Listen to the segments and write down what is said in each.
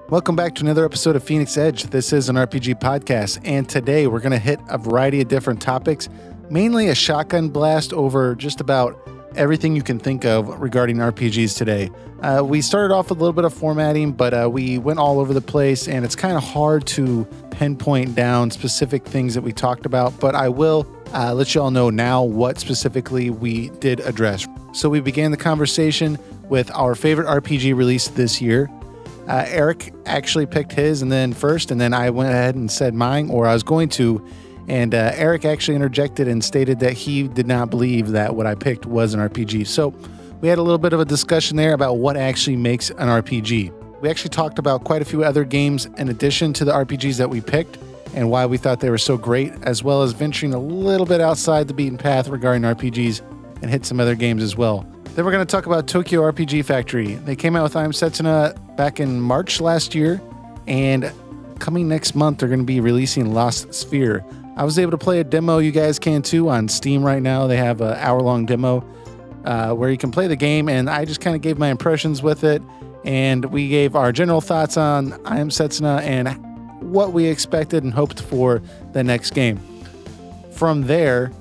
Welcome back to another episode of Phoenix Edge. This is an RPG podcast, and today we're going to hit a variety of different topics, mainly a shotgun blast over just about everything you can think of regarding RPGs today. We started off with a little bit of formatting, but we went all over the place, and it's kind of hard to pinpoint down specific things that we talked about, but I will let you all know now what specifically we did address. So we began the conversation with our favorite RPG released this year. Eric actually picked his and then I went ahead and said mine, or I was going to, and Eric actually interjected and stated that he did not believe that what I picked was an RPG. So we had a little bit of a discussion there about what actually makes an RPG. We actually talked about quite a few other games in addition to the RPGs that we picked and why we thought they were so great, as well as venturing a little bit outside the beaten path regarding RPGs and hit some other games as well. Then we're going to talk about Tokyo RPG Factory. They came out with I Am Setsuna back in March last year, and coming next month, they're going to be releasing Lost Sphear. I was able to play a demo. You guys can too on Steam right now. They have an hour-long demo where you can play the game, and I just kind of gave my impressions with it, and we gave our general thoughts on I Am Setsuna and what we expected and hoped for the next game. From there,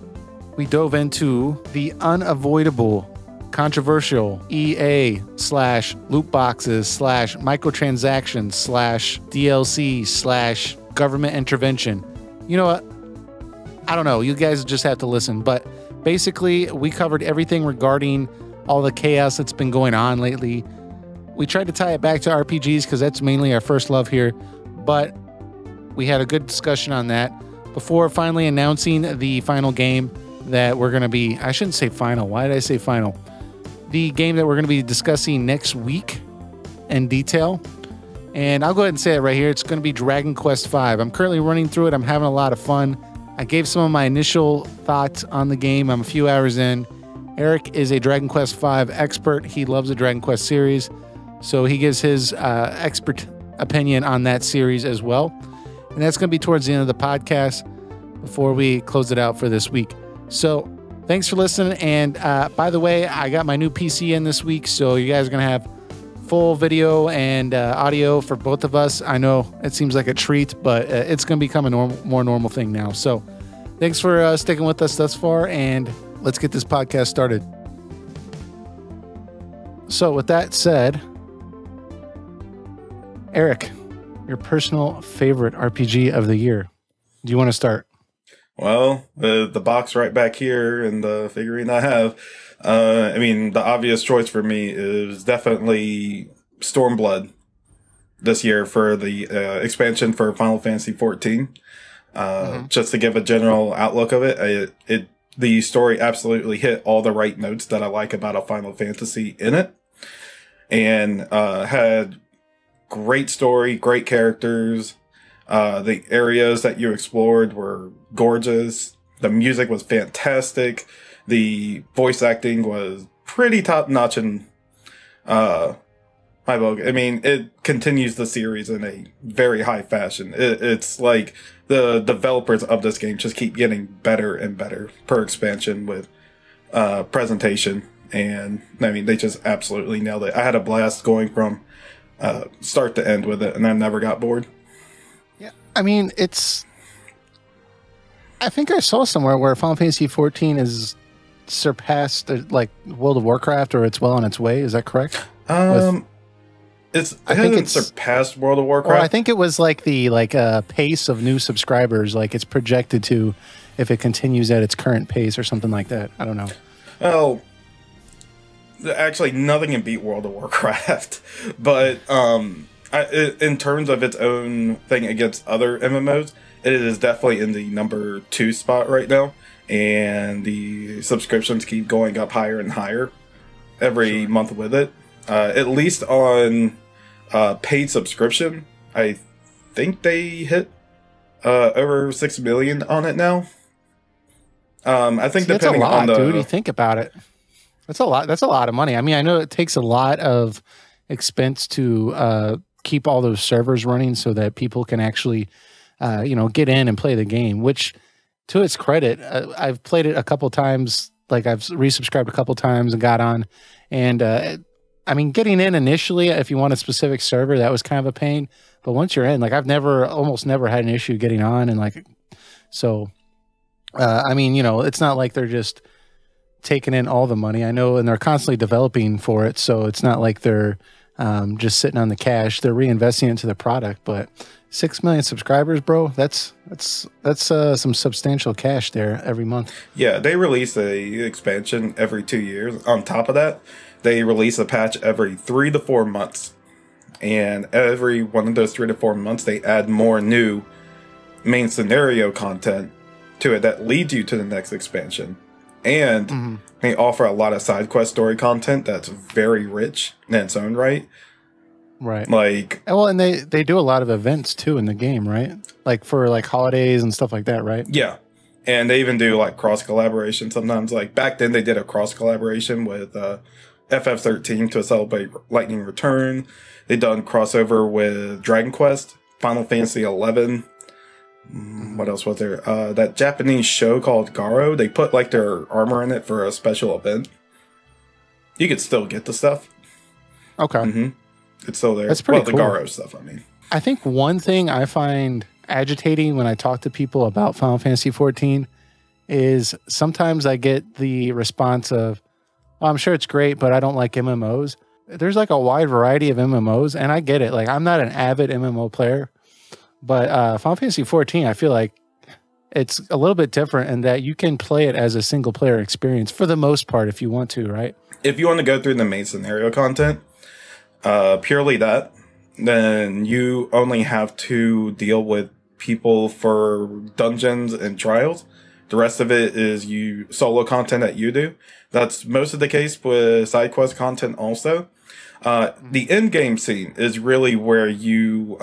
we dove into the unavoidable, controversial EA/loot boxes/microtransactions/DLC/government intervention. You know what? I don't know. You guys just have to listen. But basically, we covered everything regarding all the chaos that's been going on lately. We tried to tie it back to RPGs because that's mainly our first love here. But we had a good discussion on that before finally announcing the final game that we're going to be... I shouldn't say final. Why did I say final? The game that we're going to be discussing next week in detail. And I'll go ahead and say it right here. It's going to be Dragon Quest V. I'm currently running through it. I'm having a lot of fun. I gave some of my initial thoughts on the game. I'm a few hours in. Eric is a Dragon Quest V expert. He loves the Dragon Quest series. So he gives his expert opinion on that series as well. And that's going to be towards the end of the podcast before we close it out for this week. So thanks for listening. And by the way, I got my new PC in this week, so you guys are going to have full video and audio for both of us. I know it seems like a treat, but it's going to become a more normal thing now. So thanks for sticking with us thus far, and let's get this podcast started. So with that said, Eric, your personal favorite RPG of the year. Do you want to start? Well, the box right back here and the figurine I have. I mean, the obvious choice for me is definitely Stormblood this year for the expansion for Final Fantasy XIV. Just to give a general outlook of it, the story absolutely hit all the right notes that I like about a Final Fantasy in it, and had great story, great characters. The areas that you explored were gorgeous. The music was fantastic. The voice acting was pretty top notch in my book. I mean, it continues the series in a very high fashion. It's like the developers of this game just keep getting better and better per expansion with presentation. And I mean, they just absolutely nailed it. I had a blast going from start to end with it, and I never got bored. I mean, I think I saw somewhere where Final Fantasy XIV is surpassed like World of Warcraft, or it's well on its way. Is that correct? I think it's surpassed World of Warcraft. Or I think it was like the pace of new subscribers, like it's projected to, if it continues at its current pace or something like that. I don't know. Well, actually, nothing can beat World of Warcraft, but in terms of its own thing against other MMOs, it is definitely in the number 2 spot right now, and the subscriptions keep going up higher and higher every month with it. At least on paid subscription, I think they hit over 6 million on it now. I think depending that's a lot, on the dude. You think about it, that's a lot. That's a lot of money. I mean, I know it takes a lot of expense to keep all those servers running so that people can actually, get in and play the game, which to its credit, I've played it a couple times. Like I've resubscribed a couple times and got on, and I mean, getting in initially, if you want a specific server, that was kind of a pain. But once you're in, like I've almost never had an issue getting on, and like, so, I mean, you know, it's not like they're just taking in all the money. I know, and they're constantly developing for it, so it's not like they're just sitting on the cash. They're reinvesting into the product. But 6 million subscribers, bro, that's some substantial cash there every month. Yeah, they release a expansion every 2 years. On top of that, they release a patch every 3 to 4 months. And every one of those 3 to 4 months, they add more new main scenario content to it that leads you to the next expansion. And they offer a lot of side quest story content that's very rich in its own right. Right. Like, well, and they do a lot of events too in the game, right? Like for like holidays and stuff like that, right? Yeah. And they even do like cross collaboration sometimes. Like back then they did a cross collaboration with FF13 to celebrate Lightning Return. They done crossover with Dragon Quest, Final Fantasy 11. What else was there? That Japanese show called Garo. They put like their armor in it for a special event. You could still get the stuff. Okay. It's still there. That's pretty cool. The Garo stuff, I mean. I think one thing I find agitating when I talk to people about Final Fantasy 14 is sometimes I get the response of, oh, I'm sure it's great, but I don't like MMOs. There's like a wide variety of MMOs, and I get it. Like, I'm not an avid MMO player, but Final Fantasy 14, I feel like it's a little bit different in that you can play it as a single player experience for the most part if you want to, right? If you want to go through the main scenario content, purely that, then you only have to deal with people for dungeons and trials. The rest of it is you solo content that you do. That's most of the case with side quest content also. The in-game scene is really where you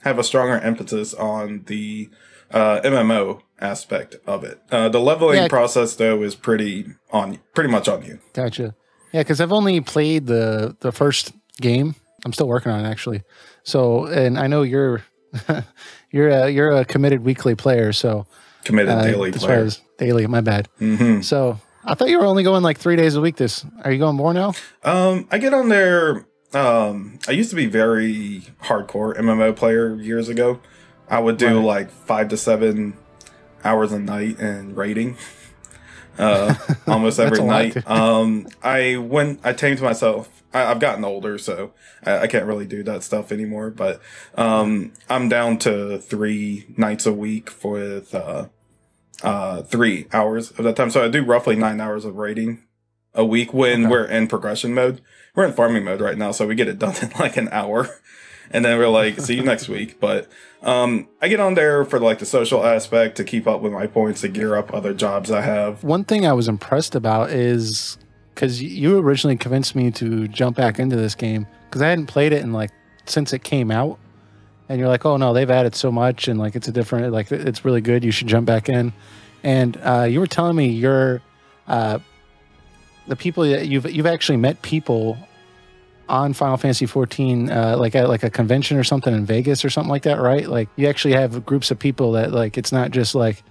have a stronger emphasis on the MMO aspect of it. The leveling process, though, is pretty much on you. Gotcha. Yeah, because I've only played the first game. I'm still working on it, actually. So, and I know you're you're a committed weekly player. So committed daily as player. far as daily, my bad. So I thought you were only going like 3 days a week. Are you going more now? I get on there. I used to be very hardcore MMO player years ago. I would do like 5 to 7 hours a night in raiding. Almost every night. I tamed myself. I've gotten older, so I can't really do that stuff anymore. But I'm down to 3 nights a week with 3 hours of that time. So I do roughly 9 hours of raiding a week when we're in progression mode. We're in farming mode right now, so we get it done in like an hour. And then we're like, see you next week. But I get on there for like the social aspect to keep up with my points, to gear up other jobs I have. One thing I was impressed about is because you originally convinced me to jump back into this game because I hadn't played it in like since it came out. And you're like, oh no, they've added so much and like it's a different, like it's really good. You should jump back in. And you were telling me you're the people that you've actually met people on Final Fantasy 14, like at like a convention or something in Vegas or something like that, right? Like you actually have groups of people that like, it's not just like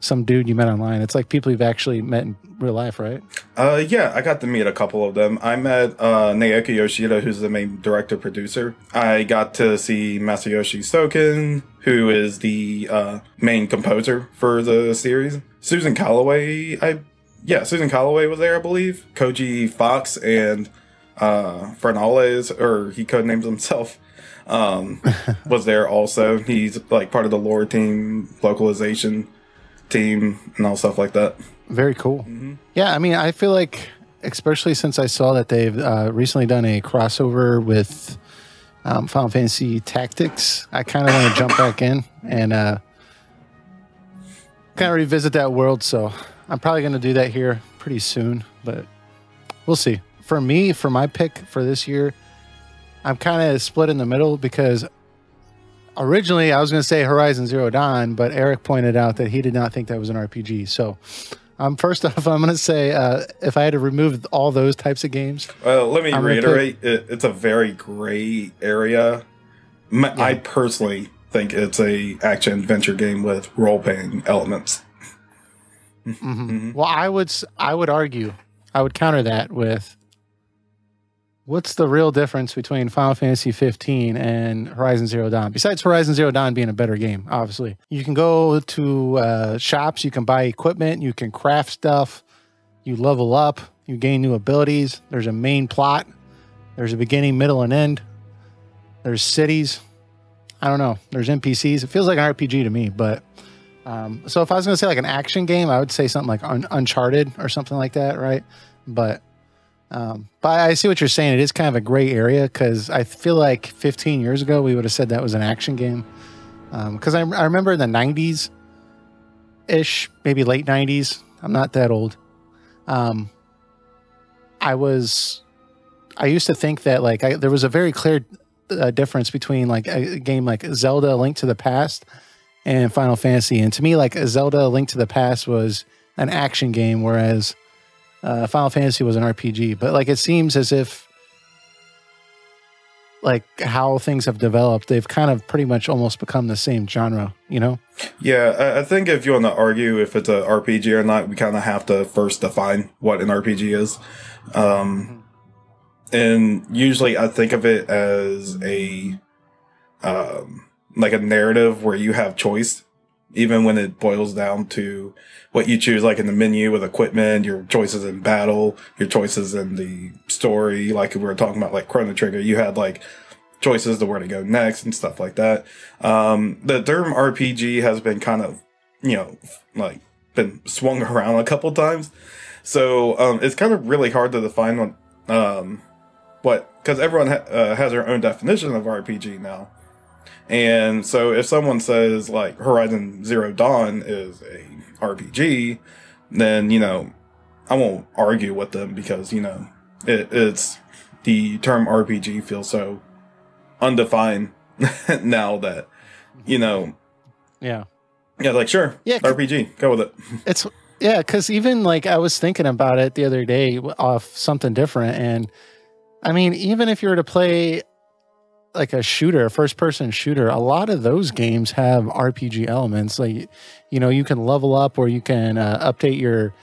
some dude you met online. It's like people you've actually met in real life, right? Yeah, I got to meet a couple of them. I met Naoki Yoshida, who's the main director producer. I got to see Masayoshi Soken, who is the main composer for the series. Susan Calloway, Susan Calloway was there, I believe. Koji Fox and Fernales, or he codenames himself, was there also. He's like part of the lore team, localization team, and all stuff like that. Very cool. Yeah, I mean, I feel like, especially since I saw that they've recently done a crossover with Final Fantasy Tactics, I kind of want to jump back in and kind of revisit that world. So I'm probably going to do that here pretty soon, but we'll see. For me, for my pick for this year, I'm kind of split in the middle because originally I was going to say Horizon Zero Dawn, but Eric pointed out that he did not think that was an RPG. So first off, I'm going to say if I had to remove all those types of games. Well, let me reiterate, it's a very gray area. I personally think it's a action-adventure game with role-playing elements. Well, I would argue, I would counter that with what's the real difference between Final Fantasy 15 and Horizon Zero Dawn? Besides Horizon Zero Dawn being a better game, obviously. You can go to shops, you can buy equipment, you can craft stuff, you level up, you gain new abilities. There's a main plot. There's a beginning, middle, and end. There's cities. I don't know. There's NPCs. It feels like an RPG to me, but so if I was going to say like an action game, I would say something like Uncharted or something like that, right? But I see what you're saying. It is kind of a gray area because I feel like 15 years ago we would have said that was an action game. Because I remember in the 90s ish, maybe late 90s. I'm not that old. I used to think that like there was a very clear difference between like a game like Zelda: A Link to the Past and Final Fantasy, and to me like Zelda: A Link to the Past was an action game, whereas Final Fantasy was an RPG. But like it seems as if like how things have developed, they've kind of pretty much almost become the same genre, you know? Yeah, I think if you want to argue if it's an RPG or not, we kind of have to first define what an RPG is. And usually I think of it as a like a narrative where you have choice, even when it boils down to what you choose, like in the menu with equipment, your choices in battle, your choices in the story. Like we were talking about, like Chrono Trigger, you had like choices to where to go next and stuff like that. The term RPG has been kind of, you know, like been swung around a couple times. So it's kind of really hard to define because everyone has their own definition of RPG now. And so if someone says like Horizon Zero Dawn is a RPG, then, you know, I won't argue with them because, you know, it's the term RPG feels so undefined now that, you know. Yeah. Yeah, like, sure. Yeah. RPG. Go with it. Yeah, because even like I was thinking about it the other day off something different. And I mean, even if you were to play like a shooter, a first person shooter, a lot of those games have RPG elements. Like, you know, you can level up or you can update your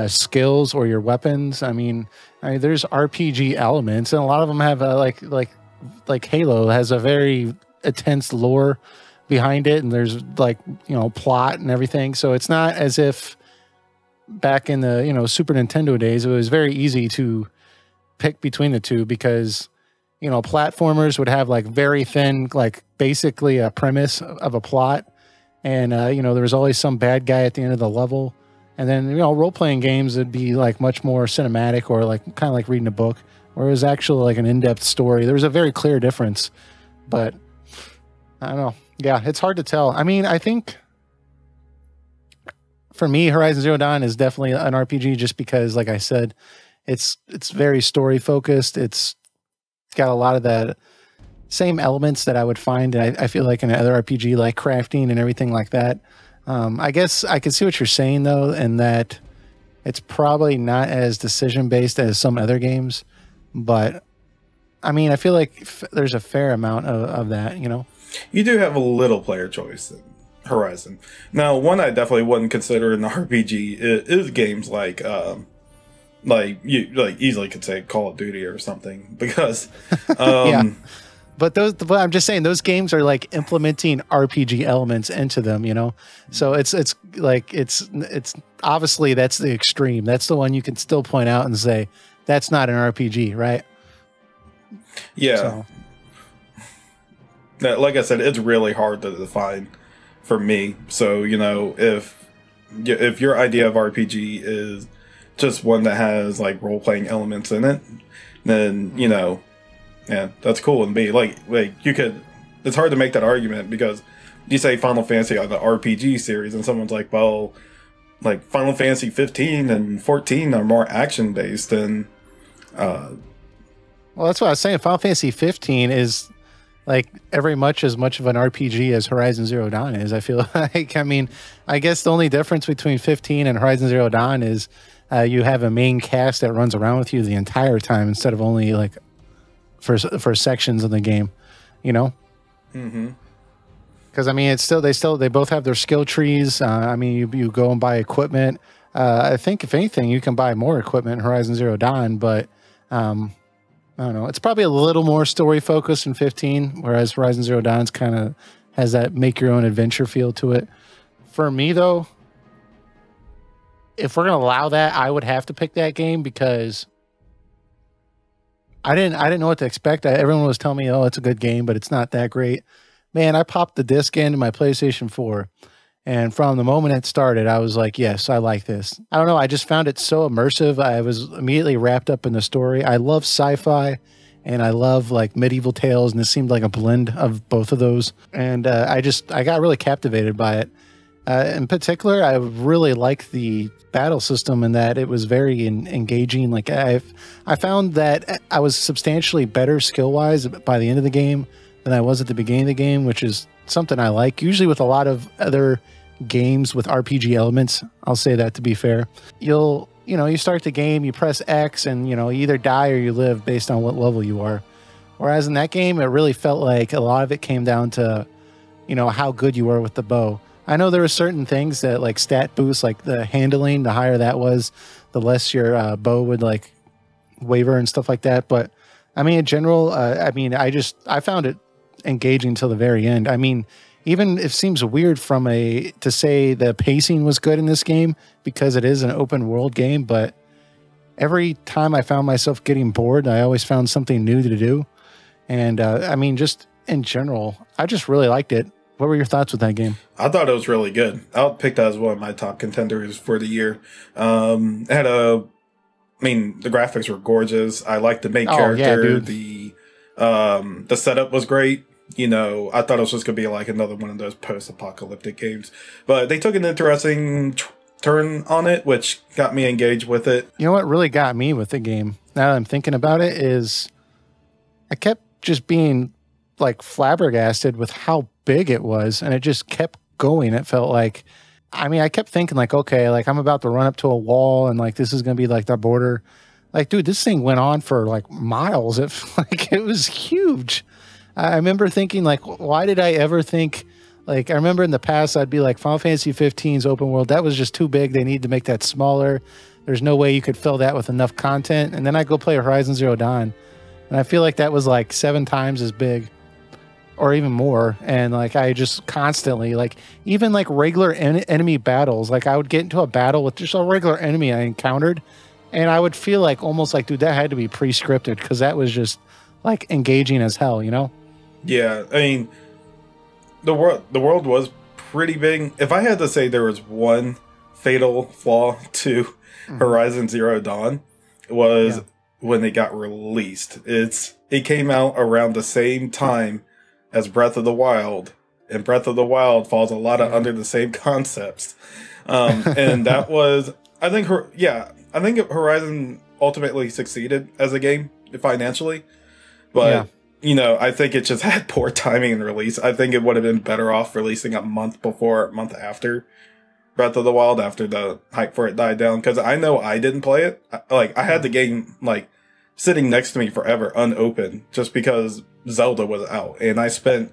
skills or your weapons. I mean, there's RPG elements, and a lot of them have like Halo has a very intense lore behind it, and there's like, you know, plot and everything. So it's not as if back in the, you know, Super Nintendo days, it was very easy to pick between the two because, you know, platformers would have like very thin, like basically a premise of a plot. And, you know, there was always some bad guy at the end of the level. And then, you know, role-playing games would be like much more cinematic or like kind of like reading a book, where it was actually like an in-depth story. There was a very clear difference, but I don't know. Yeah, it's hard to tell. I mean, I think for me, Horizon Zero Dawn is definitely an RPG just because, like I said, it's very story focused. It's got a lot of the same elements that I would find, I feel like, in another RPG, like crafting and everything like that. I guess I can see what you're saying, though, and that it's probably not as decision-based as some other games. But, I mean, I feel like there's a fair amount of that, you know? You do have a little player choice in Horizon. Now, one I definitely wouldn't consider an RPG is games like you like easily could say Call of Duty or something, because yeah. But I'm just saying those games are like implementing RPG elements into them, you know. So it's like it's obviously that's the extreme. That's the one you can still point out and say that's not an RPG, right? Yeah. So. Like I said, it's really hard to define for me. So, you know, if your idea of RPG is just one that has like role-playing elements in it, then, you know, yeah, that's cool. And be like you could, it's hard to make that argument because you say Final Fantasy on the RPG series and someone's like, well, like Final Fantasy 15 and 14 are more action based than well, that's what I was saying. Final Fantasy 15 is like every much as much of an RPG as Horizon Zero Dawn is. I feel like, I mean, I guess the only difference between 15 and Horizon Zero Dawn is you have a main cast that runs around with you the entire time instead of only like for sections of the game, you know? Mm-hmm. Because I mean, they both have their skill trees. I mean, you go and buy equipment. I think if anything, you can buy more equipment in Horizon Zero Dawn, but I don't know. It's probably a little more story focused in 15, whereas Horizon Zero Dawn's kind of has that make your own adventure feel to it. For me though, if we're gonna allow that, I would have to pick that game because I didn't know what to expect. Everyone was telling me, "Oh, it's a good game, but it's not that great." Man, I popped the disc into my PlayStation 4, and from the moment it started, I was like, "Yes, I like this." I don't know. I just found it so immersive. I was immediately wrapped up in the story. I love sci-fi, and I love like medieval tales, and this seemed like a blend of both of those. And I got really captivated by it. In particular, I really liked the battle system in that it was very engaging. Like I found that I was substantially better skill-wise by the end of the game than I was at the beginning of the game, which is something I like. Usually with a lot of other games with RPG elements, I'll say that to be fair, you start the game, you press X, and you either die or you live based on what level you are. Whereas in that game, it really felt like a lot of it came down to, how good you were with the bow. I know there were certain things that like stat boosts, like the handling, the higher that was, the less your bow would like waver and stuff like that. But I mean, in general, I found it engaging till the very end. I mean, even it seems weird to say the pacing was good in this game because it is an open world game, but every time I found myself getting bored, I always found something new to do. And just in general, I just really liked it. What were your thoughts with that game? I thought it was really good. I would pick that as one of my top contenders for the year. The graphics were gorgeous. I liked the main character. The setup was great. I thought it was just going to be like another one of those post-apocalyptic games. But they took an interesting turn on it, which got me engaged with it. You know what really got me with the game, now that I'm thinking about it, is I kept just being like flabbergasted with how big it was, and it just kept going. It felt like, I kept thinking like, okay, like I'm about to run up to a wall and like this is going to be like the border. Like, dude, this thing went on for like miles. It was huge. I remember thinking like, why did I ever think, like, I remember in the past I'd be like, Final Fantasy 15's open world, that was just too big. They need to make that smaller. There's no way you could fill that with enough content. And then I go play Horizon Zero Dawn, and I feel like that was like 7 times as big or even more. And like, I just constantly, like, even like regular enemy battles, like I would get into a battle with just a regular enemy I encountered, and I would feel like almost like, dude, that had to be pre-scripted because that was just like engaging as hell, Yeah, I mean, the world was pretty big. If I had to say there was one fatal flaw to Horizon Zero Dawn, was when it got released. It came out around the same time as Breath of the Wild, and Breath of the Wild falls a lot under the same concepts. And that was, I think Horizon ultimately succeeded as a game financially, but I think it just had poor timing in release. I think it would have been better off releasing a month before, a month after Breath of the Wild, after the hype for it died down. Because I know I didn't play it. I had the game like sitting next to me forever, unopened, just because Zelda was out, and I spent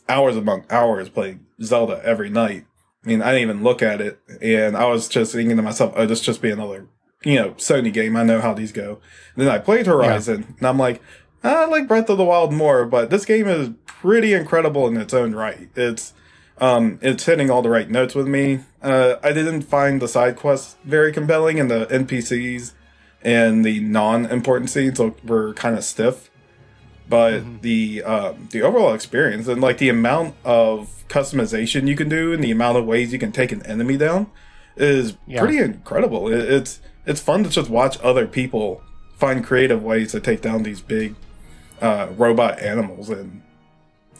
hours among hours playing Zelda every night. I mean, I didn't even look at it, and I was just thinking to myself, "Oh, this just be another, Sony game. I know how these go." And then I played Horizon, and I'm like, I like Breath of the Wild more, but this game is pretty incredible in its own right. It's hitting all the right notes with me. I didn't find the side quests very compelling, and the NPCs and the non-important scenes were kind of stiff. But the overall experience and like the amount of customization you can do and the amount of ways you can take an enemy down is pretty incredible. It's fun to just watch other people find creative ways to take down these big robot animals, and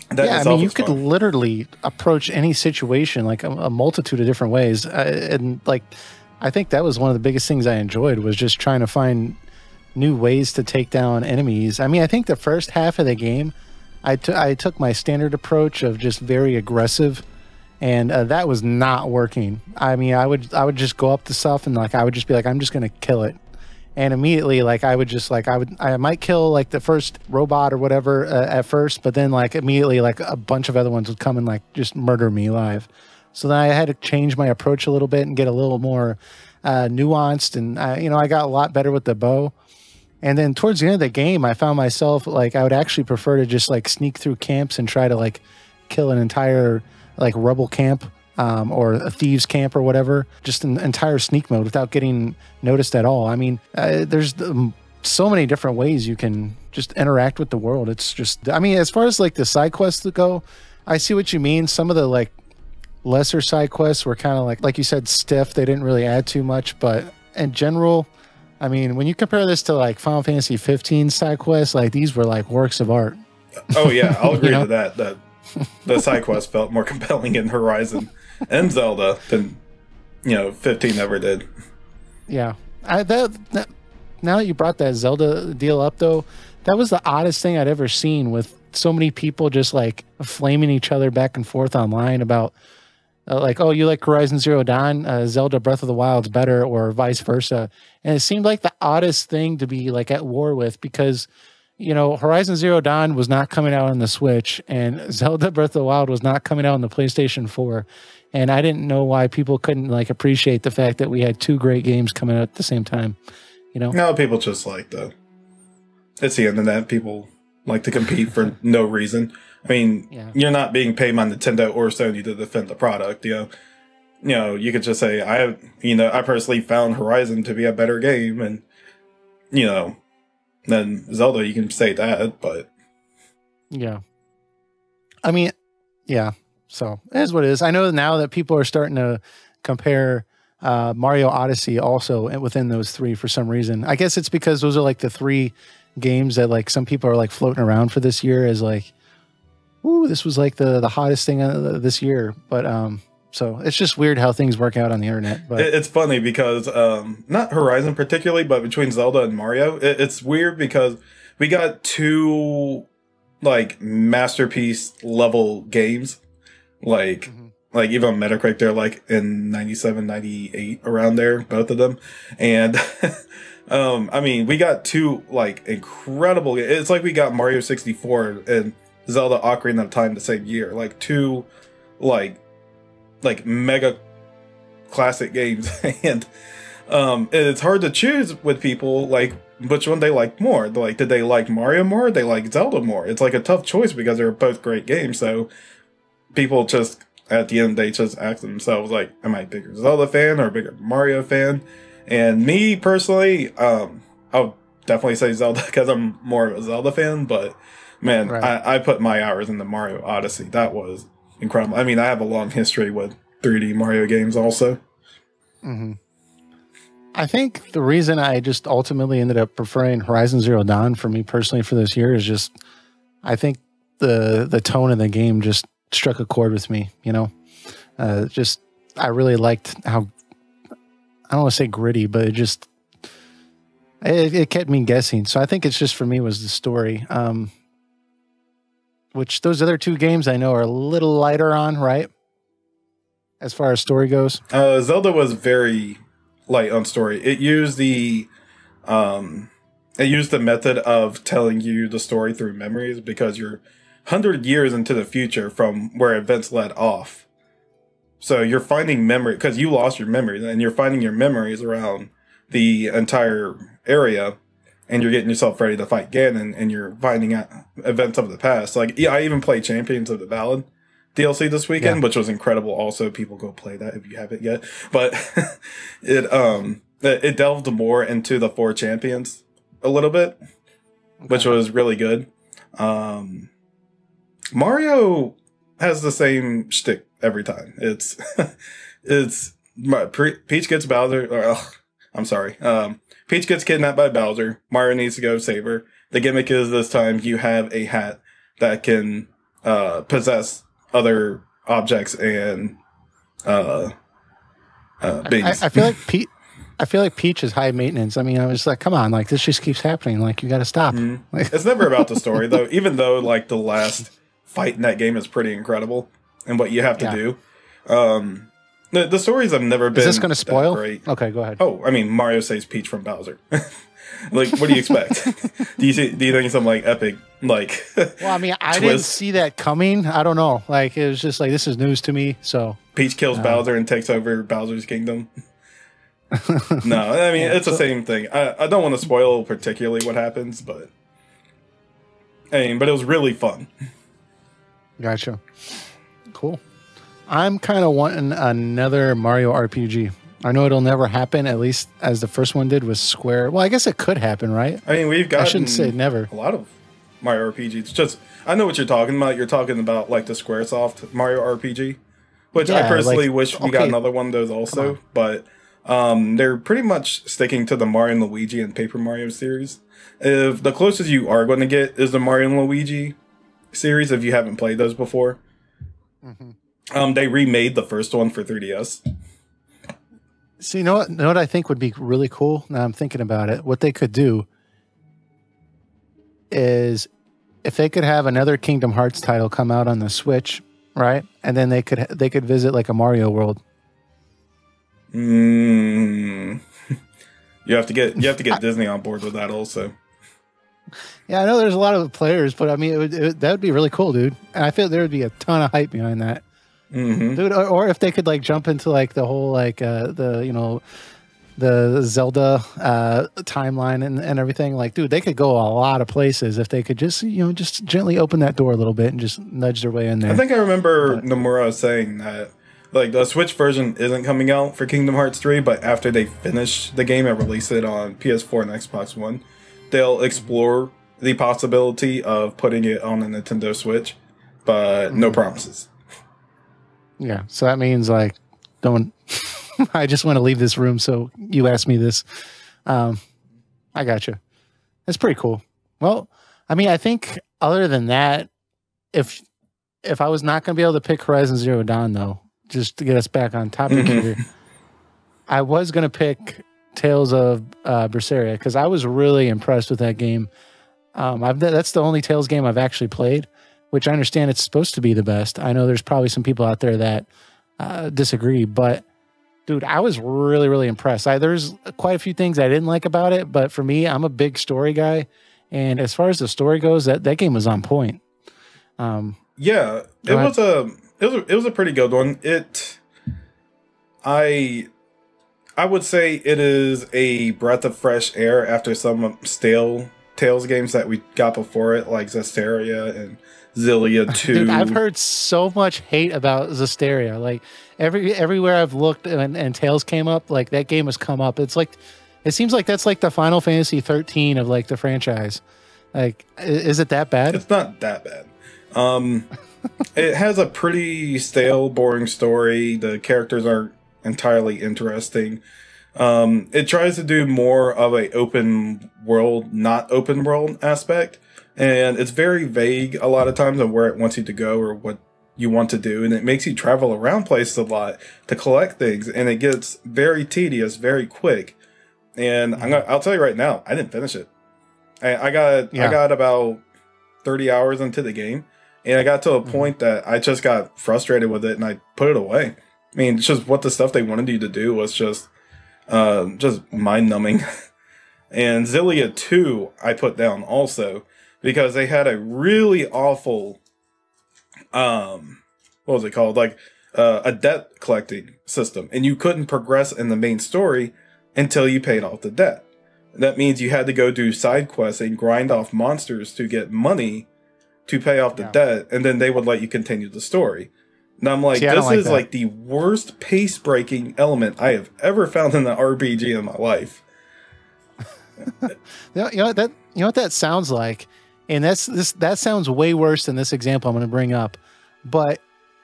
that you could literally approach any situation like a multitude of different ways, and like I think that was one of the biggest things I enjoyed, was just trying to find new ways to take down enemies. I mean, I think the first half of the game, I took my standard approach of just very aggressive, and that was not working. I mean, I would just go up to stuff and like I would just be like, I'm just gonna kill it, and immediately like I would just like I might kill like the first robot or whatever at first, but then like immediately like a bunch of other ones would come and like just murder me live. So then I had to change my approach a little bit and get a little more nuanced, and I got a lot better with the bow. And then towards the end of the game, I found myself like I would actually prefer to just like sneak through camps and try to like kill an entire like rebel camp or a thieves camp or whatever, just an entire sneak mode without getting noticed at all. I mean, there's so many different ways you can just interact with the world. It's just, I mean, as far as like the side quests that go, I see what you mean. Some of the like lesser side quests were kind of like you said, stiff. They didn't really add too much, but in general, I mean, when you compare this to like Final Fantasy 15 side quests, like these were like works of art. Oh yeah, I'll agree to that. That the side quest felt more compelling in Horizon and Zelda than 15 ever did. Yeah, now that you brought that Zelda deal up, though, that was the oddest thing I'd ever seen, with so many people just like flaming each other back and forth online about like, oh, you like Horizon Zero Dawn, Zelda Breath of the Wild's better, or vice versa. And it seemed like the oddest thing to be like at war with, because Horizon Zero Dawn was not coming out on the Switch, and Zelda Breath of the Wild was not coming out on the PlayStation 4. And I didn't know why people couldn't like appreciate the fact that we had two great games coming out at the same time. No, people just like it's the internet. People like to compete for no reason. I mean, You're not being paid by Nintendo or Sony to defend the product. You could just say I personally found Horizon to be a better game, and than Zelda. You can say that, but yeah, I mean, yeah. So it is what it is. I know now that people are starting to compare Mario Odyssey also within those three for some reason. I guess it's because those are like the three games that like some people are like floating around for this year as like, ooh, this was like the hottest thing this year. But so it's just weird how things work out on the internet. But it's funny because not Horizon particularly, but between Zelda and Mario, it's weird because we got two like masterpiece level games. Like even on Metacritic, they're like in 97, 98 around there, both of them. And I mean, we got two like incredible. It's like we got Mario 64 and Zelda Ocarina of Time the same year. Like two like mega classic games. And it's hard to choose with people like which one they like more. Like, did they like Mario more? Or they like Zelda more? It's like a tough choice because they're both great games. So people just, at the end, they just ask themselves, like, am I a bigger Zelda fan or a bigger Mario fan? And me, personally, I'll definitely say Zelda because I'm more of a Zelda fan. But, man, right. I put my hours into Mario Odyssey. That was incredible. I mean, I have a long history with 3D Mario games also. Mm-hmm. I think the reason I just ultimately ended up preferring Horizon Zero Dawn for me personally for this year is just, I think the tone of the game just struck a chord with me, just, I really liked how, I don't want to say gritty, but it kept me guessing. So I think it's just for me was the story, which those other two games I know are a little lighter on, right? As far as story goes. Zelda was very light on story. It used the method of telling you the story through memories because you're 100 years into the future from where events led off. So you're finding memory because you lost your memories, and you're finding your memories around the entire area, and you're getting yourself ready to fight Ganon, and you're finding out events of the past. Like, yeah, I even played Champions of the Ballad DLC this weekend, which was incredible. Also, people go play that if you haven't yet. But it delved more into the four champions a little bit, which was really good. Mario has the same shtick every time. It's Peach gets Bowser. I'm sorry. Peach gets kidnapped by Bowser. Mario needs to go save her. The gimmick is this time you have a hat that can possess other objects and beings. I feel like Peach is high maintenance. I mean, I was like, come on, like this just keeps happening. Like you got to stop. Mm-hmm. It's never about the story though. Even though like the last fight in that game is pretty incredible and what you have to do. The stories have never been. Is this going to spoil? Great. Okay, go ahead. Oh, I mean, Mario saves Peach from Bowser. Like, what do you expect? Do you think some like epic like? Well, I mean, I didn't see that coming. I don't know. Like, it was just like this is news to me. So Peach kills Bowser and takes over Bowser's kingdom. No, I mean, Yeah, it's the same thing. I don't want to spoil particularly what happens, but but it was really fun. gotcha. Cool. I'm kind of wanting another Mario RPG. I know it'll never happen, at least as the first one did with Square. Well, I guess it could happen, right? I mean, we've got. I shouldn't say never. A lot of Mario RPGs. Just, I know what you're talking about. You're talking about like the SquareSoft Mario RPG, which I personally wish we got another one of those also. But they're pretty much sticking to the Mario and Luigi and Paper Mario series. If the closest you are going to get is the Mario and Luigi series, if you haven't played those before, they remade the first one for 3DS. So you know what I think would be really cool? Now I'm thinking about it. What they could do is if they could have another Kingdom Hearts title come out on the Switch, right? And then they could visit like a Mario World. You have to get Disney on board with that also. Yeah, I know there's a lot of players, but I mean that would be really cool, dude. And I feel there would be a ton of hype behind that. Dude, or if they could like jump into like the whole like the Zelda timeline and everything, like, dude, they could go a lot of places if they could just just gently open that door a little bit and just nudge their way in there. I think I remember Nomura saying that like the Switch version isn't coming out for Kingdom Hearts 3, but after they finish the game and release it on PS4 and Xbox One, they'll explore the possibility of putting it on a Nintendo Switch, but no promises. Yeah, so that means like, don't. I just want to leave this room, so you asked me this. I got you. That's pretty cool. Well, I mean, I think other than that, if I was not going to be able to pick Horizon Zero Dawn, though, just to get us back on topic here, I was going to pick Tales of Berseria because I was really impressed with that game. That's the only Tales game I've actually played, which I understand it's supposed to be the best. I know there's probably some people out there that disagree, but dude, I was really, really impressed. There's quite a few things I didn't like about it, but for me, I'm a big story guy, and as far as the story goes, that game was on point. Yeah, it was a pretty good one. I would say it is a breath of fresh air after some stale Tales games that we got before it, like Zestiria and Xillia 2. Dude, I've heard so much hate about Zestiria. Like everywhere I've looked and Tales came up, like that game has come up. It's like, it seems like that's like the Final Fantasy 13 of like the franchise. Like, is it that bad? It's not that bad. It has a pretty stale, boring story. The characters aren't entirely interesting. It tries to do more of a open world, not open world aspect. And it's very vague a lot of times on where it wants you to go or what you want to do. And it makes you travel around places a lot to collect things. And it gets very tedious, very quick. And I'll tell you right now, I didn't finish it. I got about 30 hours into the game. And I got to a point that I just got frustrated with it and I put it away. I mean, it's just what the stuff they wanted you to do was just mind-numbing. And Xillia 2 I put down also because they had a really awful what was it called, like a debt collecting system, and you couldn't progress in the main story until you paid off the debt. That means you had to go do side quests and grind off monsters to get money to pay off the debt, and then they would let you continue the story. And I'm like, this is like the worst pace-breaking element I have ever found in an RPG in my life. You know what that sounds like, and that sounds way worse than this example I'm going to bring up. But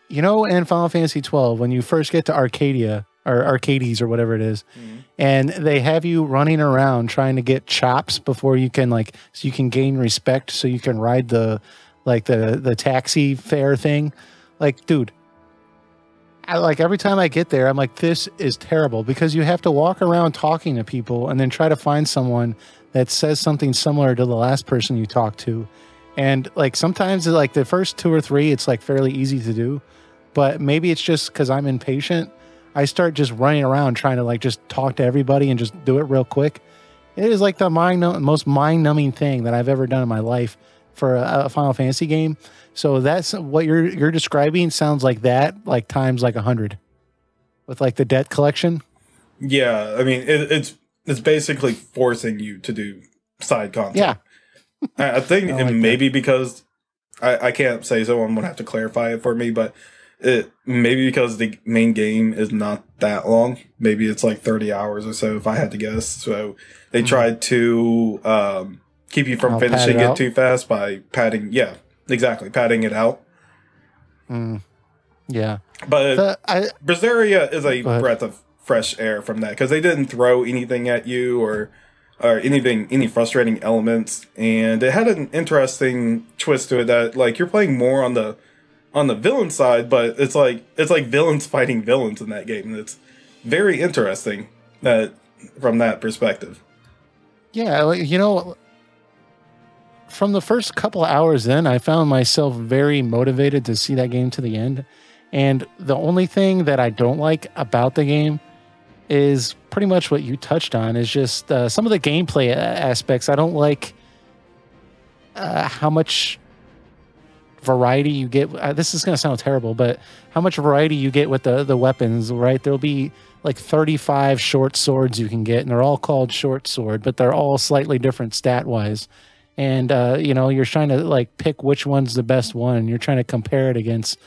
in Final Fantasy 12, when you first get to Arcadia or Arcades or whatever it is, and they have you running around trying to get chops before you can so you can gain respect, so you can ride the taxi fare thing. Like, dude, every time I get there, I'm like, this is terrible because you have to walk around talking to people and then try to find someone that says something similar to the last person you talked to. And sometimes the first 2 or 3, it's fairly easy to do, but maybe it's just because I'm impatient. I start just running around trying to just talk to everybody and just do it real quick. It is the most mind-numbing thing that I've ever done in my life for a Final Fantasy game. So that's what you're describing sounds like that, times 100 with the debt collection. Yeah, I mean, it's basically forcing you to do side content. Yeah. I think I it like may be because I can't say, someone would have to clarify it for me, but it maybe because the main game is not that long. Maybe it's like 30 hours or so, if I had to guess. So they tried to keep you from finishing it too fast by padding. Yeah, exactly, padding it out. Yeah, but Berseria is a breath of fresh air from that, because they didn't throw anything at you or any frustrating elements, and it had an interesting twist to it that, like, you're playing more on the villain side, but it's like villains fighting villains in that game, and it's very interesting that from that perspective. Yeah, you know, from the first couple of hours in, I found myself very motivated to see that game to the end. And the only thing that I don't like about the game is pretty much what you touched on, is just some of the gameplay aspects. I don't like how much variety you get. This is going to sound terrible, but how much variety you get with the weapons, right? There'll be like 35 short swords you can get, and they're all called short sword, but they're all slightly different stat-wise. And, you know, you're trying to, like, pick which one's the best one. You're trying to compare it against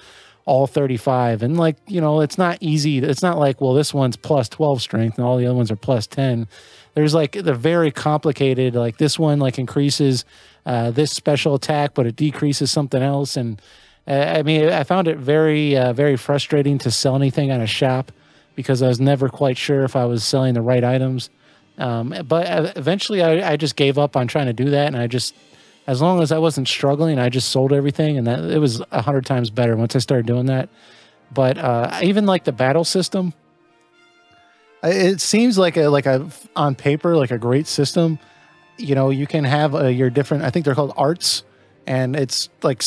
all 35. And, like, you know, it's not easy. It's not like, well, this one's plus 12 strength and all the other ones are plus 10. There's, like, they're very complicated. Like, this one, like, increases this special attack, but it decreases something else. And, I mean, I found it very, very frustrating to sell anything on a shop, because I was never quite sure if I was selling the right items. But eventually I just gave up on trying to do that. And I just, as long as I wasn't struggling, I just sold everything. And that it was 100 times better once I started doing that. But even like the battle system, it seems like a on paper, like a great system. You know, you can have your different, I think they're called arts, and it's like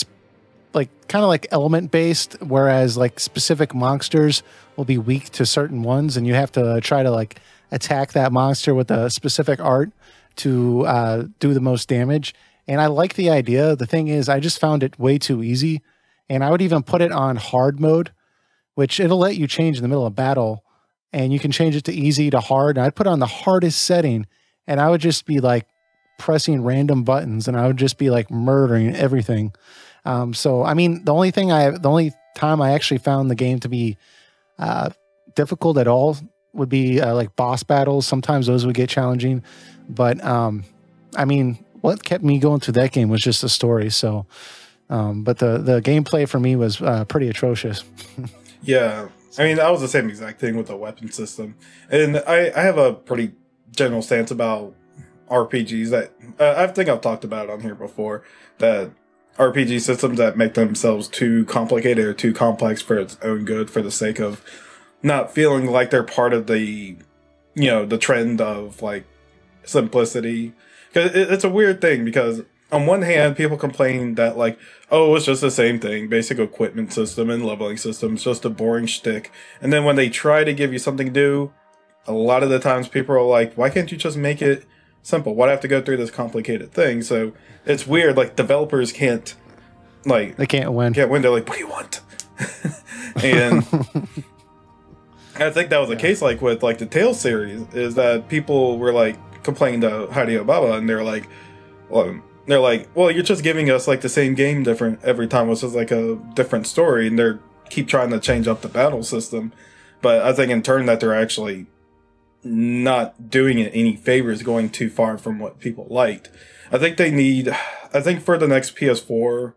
kind of like element based, whereas like specific monsters will be weak to certain ones, and you have to try to like attack that monster with a specific art to do the most damage. And I like the idea. The thing is, I just found it way too easy, and I would even put it on hard mode, which it'll let you change in the middle of battle, and you can change it to easy to hard. And I'd put it on the hardest setting, and I would just be like pressing random buttons, and I would just be like murdering everything. So, I mean, the only time I actually found the game to be difficult at all would be like boss battles. Sometimes those would get challenging, but I mean, what kept me going through that game was just the story. So, but the gameplay for me was pretty atrocious. Yeah, I mean, that was the same exact thing with the weapon system, and I have a pretty general stance about RPGs that I think I've talked about it on here before, that RPG systems that make themselves too complicated or too complex for its own good, for the sake of not feeling like they're part of the, you know, the trend of like simplicity. Because it's a weird thing, because on one hand, people complain that like, oh, it's just the same thing, basic equipment system and leveling system, it's just a boring shtick. And then when they try to give you something new, a lot of the times people are like, why can't you just make it simple? Why do I have to go through this complicated thing? So it's weird, like developers can't, like, they can't win. They're like, what do you want? And I think that was the case, like with like the Tales series, is that people were like complaining to Hideo Baba, and they're like, well, you're just giving us like the same game different every time, which is like a different story, and they're keep trying to change up the battle system. But I think in turn that they're actually not doing it any favors, going too far from what people liked. I think for the next PS4,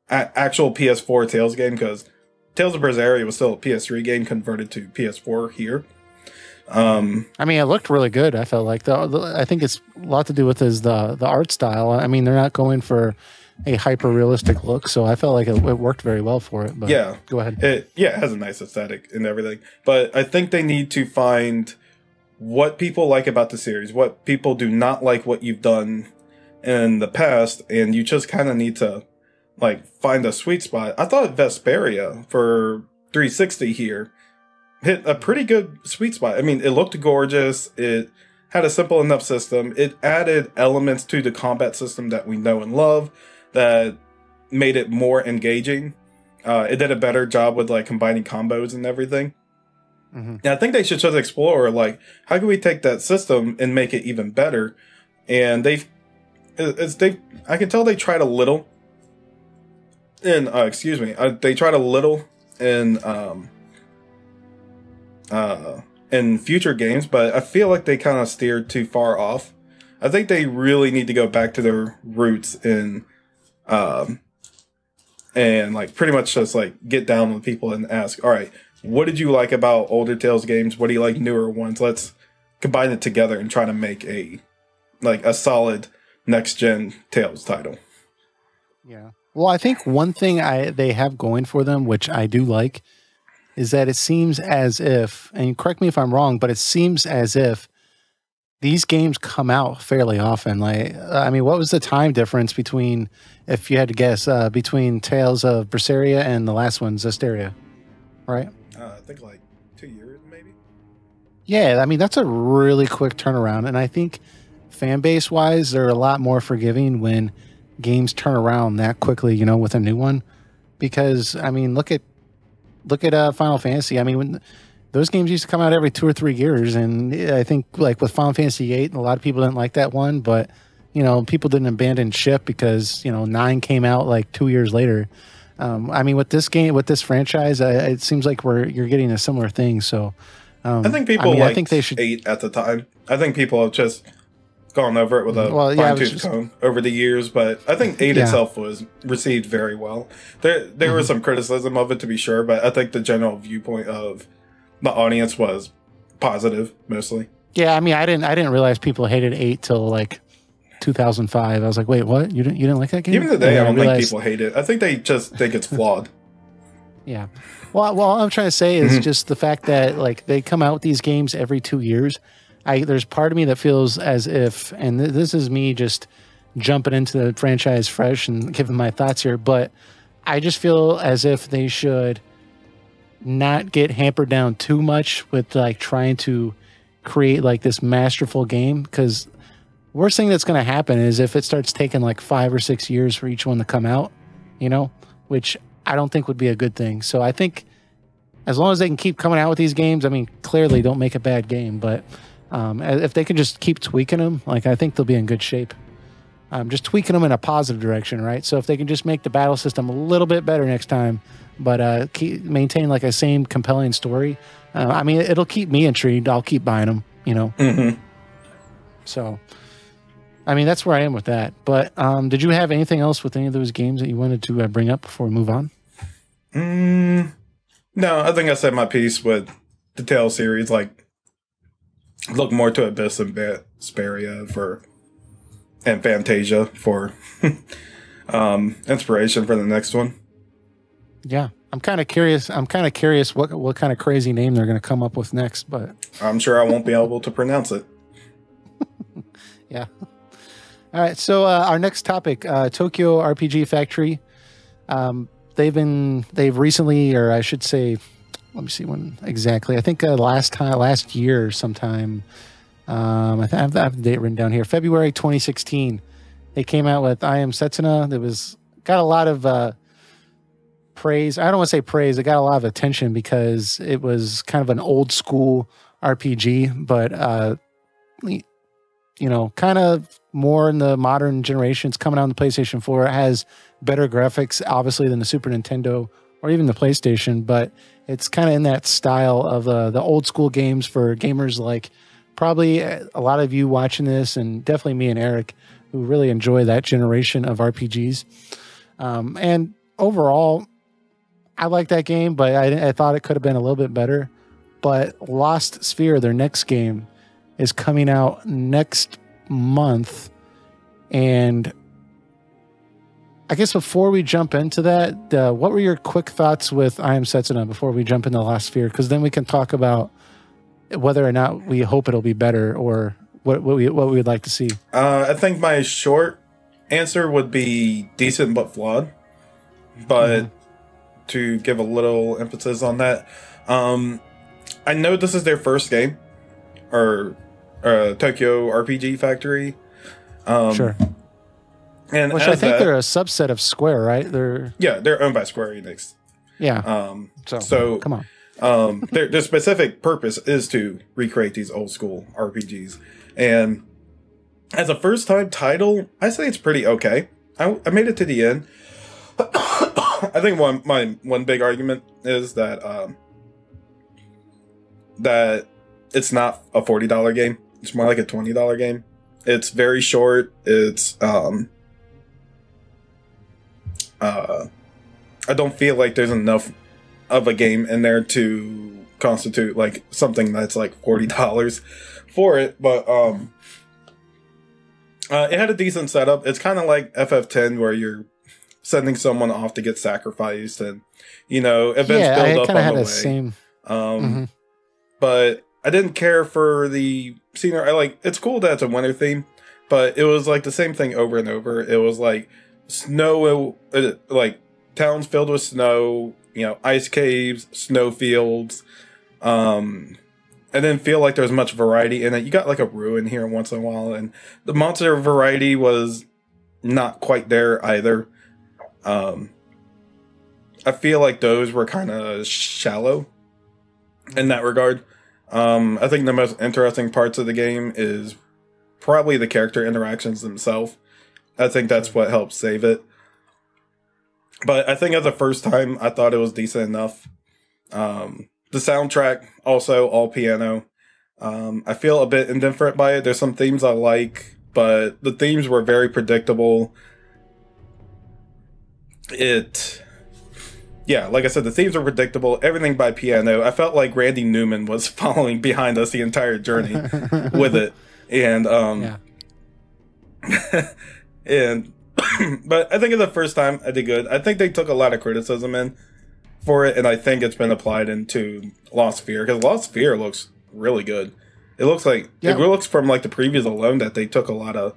actual PS4 Tales game, because Tales of Berseria was still a PS3 game converted to PS4 here. I mean, it looked really good. I felt like I think it's a lot to do with the art style. I mean, they're not going for a hyper realistic look, so I felt like it worked very well for it. But yeah, go ahead. It has a nice aesthetic and everything, but I think they need to find what people like about the series, what people do not like what you've done in the past, and you just kind of need to like find a sweet spot. I thought Vesperia for 360 here hit a pretty good sweet spot. I mean, it looked gorgeous. It had a simple enough system. It added elements to the combat system that we know and love that made it more engaging. It did a better job with like combining combos and everything. And I think they should just explore, like, how can we take that system and make it even better? And I can tell they tried a little in, they tried a little in future games, but I feel like they kind of steered too far off. I think they really need to go back to their roots and like pretty much just like get down with people and ask, all right, what did you like about older Tales games? What do you like newer ones? Let's combine it together and try to make a solid next gen Tales title. Yeah. Well, I think one thing they have going for them, which I do like, is that it seems as if, and correct me if I'm wrong, but it seems as if these games come out fairly often. Like, I mean, what was the time difference between, if you had to guess, between Tales of Berseria and the last one, Zestiria, right? I think like 2 years, maybe. Yeah, I mean, that's a really quick turnaround. And I think fan base wise, they're a lot more forgiving when games turn around that quickly, you know, with a new one. Because, I mean, look at Final Fantasy. I mean, when those games used to come out every 2 or 3 years, and I think like with Final Fantasy VIII, a lot of people didn't like that one, but you know, people didn't abandon ship because, you know, 9 came out like 2 years later. I mean, with this game, with this franchise, it seems like you're getting a similar thing. So I think I think they should 8 at the time. I think people have just gone over it with a fine-tooth comb over the years, but I think 8 itself was received very well. There was some criticism of it, to be sure, but I think the general viewpoint of the audience was positive, mostly. Yeah, I mean, I didn't realize people hated 8 till like 2005. I was like, wait, what? You didn't like that game? Even today, I don't think people hate it. I think they just think it's flawed. Yeah. Well, all I'm trying to say is just the fact that like they come out with these games every 2 years. There's part of me that feels as if, and this is me just jumping into the franchise fresh and giving my thoughts here, but I just feel as if they should not get hampered down too much with like trying to create like this masterful game, because worst thing that's going to happen is if it starts taking like 5 or 6 years for each one to come out, you know, which I don't think would be a good thing. So I think as long as they can keep coming out with these games, I mean, clearly don't make a bad game, but if they can just keep tweaking them, like I think they'll be in good shape. Just tweaking them in a positive direction, right? So if they can just make the battle system a little bit better next time, but maintain like a same compelling story, I mean, it'll keep me intrigued. I'll keep buying them, you know? So, I mean, that's where I am with that. But did you have anything else with any of those games that you wanted to bring up before we move on? No, I think I said my piece with the Tales series. Like, look more to Abyss and Berseria and Fantasia for inspiration for the next one. Yeah, I'm kind of curious. What kind of crazy name they're going to come up with next, but I'm sure I won't be able to pronounce it. Yeah. All right. So our next topic, Tokyo RPG Factory. They've recently, or I should say, let me see when exactly. I think last year sometime. I have the date written down here. February 2016. They came out with I Am Setsuna. That got a lot of praise. I don't want to say praise. It got a lot of attention because it was kind of an old school RPG, but you know, kind of more in the modern generation. It's coming out on the PlayStation 4. It has better graphics, obviously, than the Super Nintendo or even the PlayStation, but it's kind of in that style of the old school games for gamers like probably a lot of you watching this, and definitely me and Eric, who really enjoy that generation of RPGs. And overall, I like that game, but I thought it could have been a little bit better. But Lost Sphear, their next game, is coming out next month. And I guess before we jump into that, what were your quick thoughts with I Am Setsuna before we jump into Lost Sphear? Because then we can talk about whether or not we hope it'll be better or what we would like to see. I think my short answer would be decent but flawed. But to give a little emphasis on that, I know this is their first game, or Tokyo RPG Factory. Sure. And which I think they're a subset of Square, right? They're owned by Square Enix. Yeah. So come on. Their specific purpose is to recreate these old school RPGs. And as a first time title, I say it's pretty okay. I made it to the end. I think one big argument is that that it's not a $40 game. It's more like a $20 game. It's very short. It's I don't feel like there's enough of a game in there to constitute like something that's like $40 for it. But it had a decent setup. It's kind of like FF10 where you're sending someone off to get sacrificed, and events build up on the way. Same. But I didn't care for the scenery. It's cool that it's a winter theme, but it was like the same thing over and over. It was like snow, like towns filled with snow, ice caves, snow fields. I didn't feel like there was much variety in it. You got like a ruin here once in a while, and the monster variety was not quite there either. I feel like those were kind of shallow in that regard. I think the most interesting parts of the game is probably the character interactions themselves. I think that's what helps save it. But I think as a first time, I thought it was decent enough. The soundtrack, also all piano. I feel a bit indifferent by it. There's some themes I like, but the themes were very predictable. Yeah, like I said, the themes were predictable. Everything by piano. I felt like Randy Newman was following behind us the entire journey with it. And, and, but I think it's the first time I did good. I think they took a lot of criticism in for it, and I think it's been applied into Lost Sphear, because Lost Sphear looks really good. It looks like, it looks from like the previews alone that they took a lot of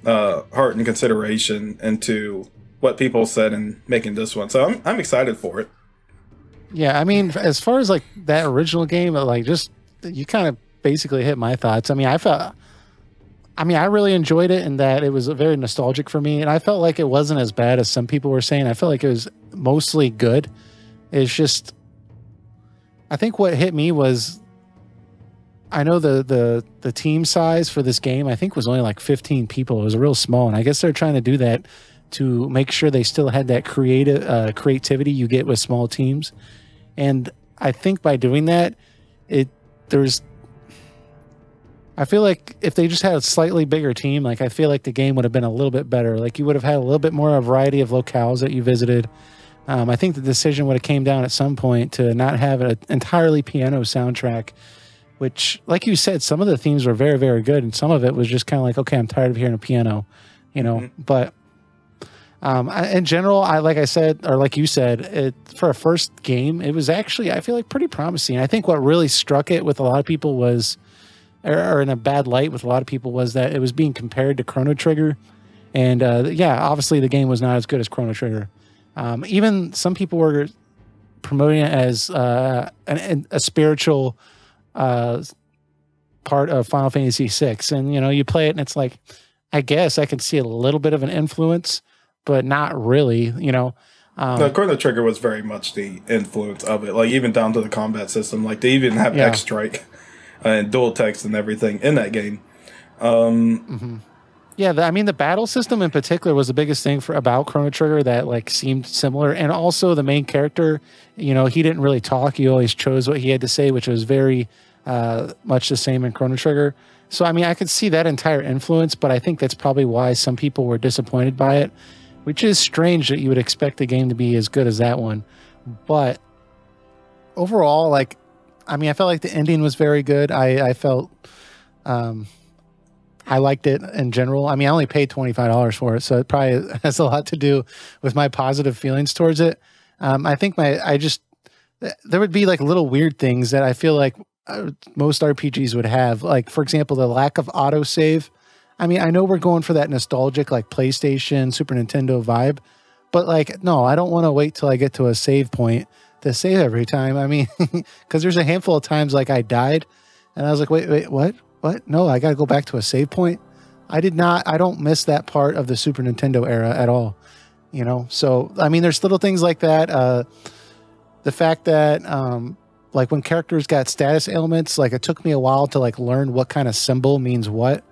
heart and consideration into what people said in making this one. So I'm excited for it. Yeah, I mean, as far as like that original game, like just you kind of basically hit my thoughts. I mean, I really enjoyed it in that it was very nostalgic for me, and I felt like it wasn't as bad as some people were saying. I felt like it was mostly good. It's just, I think what hit me was, I know the team size for this game, I think was only like 15 people. It was real small, and I guess they're trying to do that to make sure they still had that creativity you get with small teams. And I think by doing that, I feel like if they just had a slightly bigger team, like I feel like the game would have been a little bit better. Like you would have had a little bit more of a variety of locales that you visited. I think the decision would have came down at some point to not have an entirely piano soundtrack, which, like you said, some of the themes were very, very good, and some of it was just kind of like, okay, I'm tired of hearing a piano, But in general, like I said, or like you said, for a first game, it was actually, I feel like, pretty promising. I think what really struck it with a lot of people was, or in a bad light with a lot of people, was that it was being compared to Chrono Trigger. And obviously the game was not as good as Chrono Trigger. Even some people were promoting it as a spiritual part of Final Fantasy VI. And, you play it and it's like, I guess I can see a little bit of an influence, but not really, No, Chrono Trigger was very much the influence of it, like even down to the combat system. Like they even have X-Strike and dual text and everything in that game. Yeah, the battle system in particular was the biggest thing about Chrono Trigger that like seemed similar. And also the main character, he didn't really talk. He always chose what he had to say, which was very much the same in Chrono Trigger. So, I could see that entire influence, but I think that's probably why some people were disappointed by it, which is strange that you would expect the game to be as good as that one. But overall, I felt like the ending was very good. I felt... I liked it in general. I only paid $25 for it, so it probably has a lot to do with my positive feelings towards it. I think there would be like little weird things that I feel like most RPGs would have. Like, for example, the lack of autosave. I know we're going for that nostalgic, like PlayStation, Super Nintendo vibe, but like, no, I don't want to wait till I get to a save point to save every time. Because there's a handful of times like I died and I was like, wait, what? What? No, I got to go back to a save point. I don't miss that part of the Super Nintendo era at all, So, there's little things like that. The fact that like when characters got status ailments, like it took me a while to like learn what kind of symbol means what,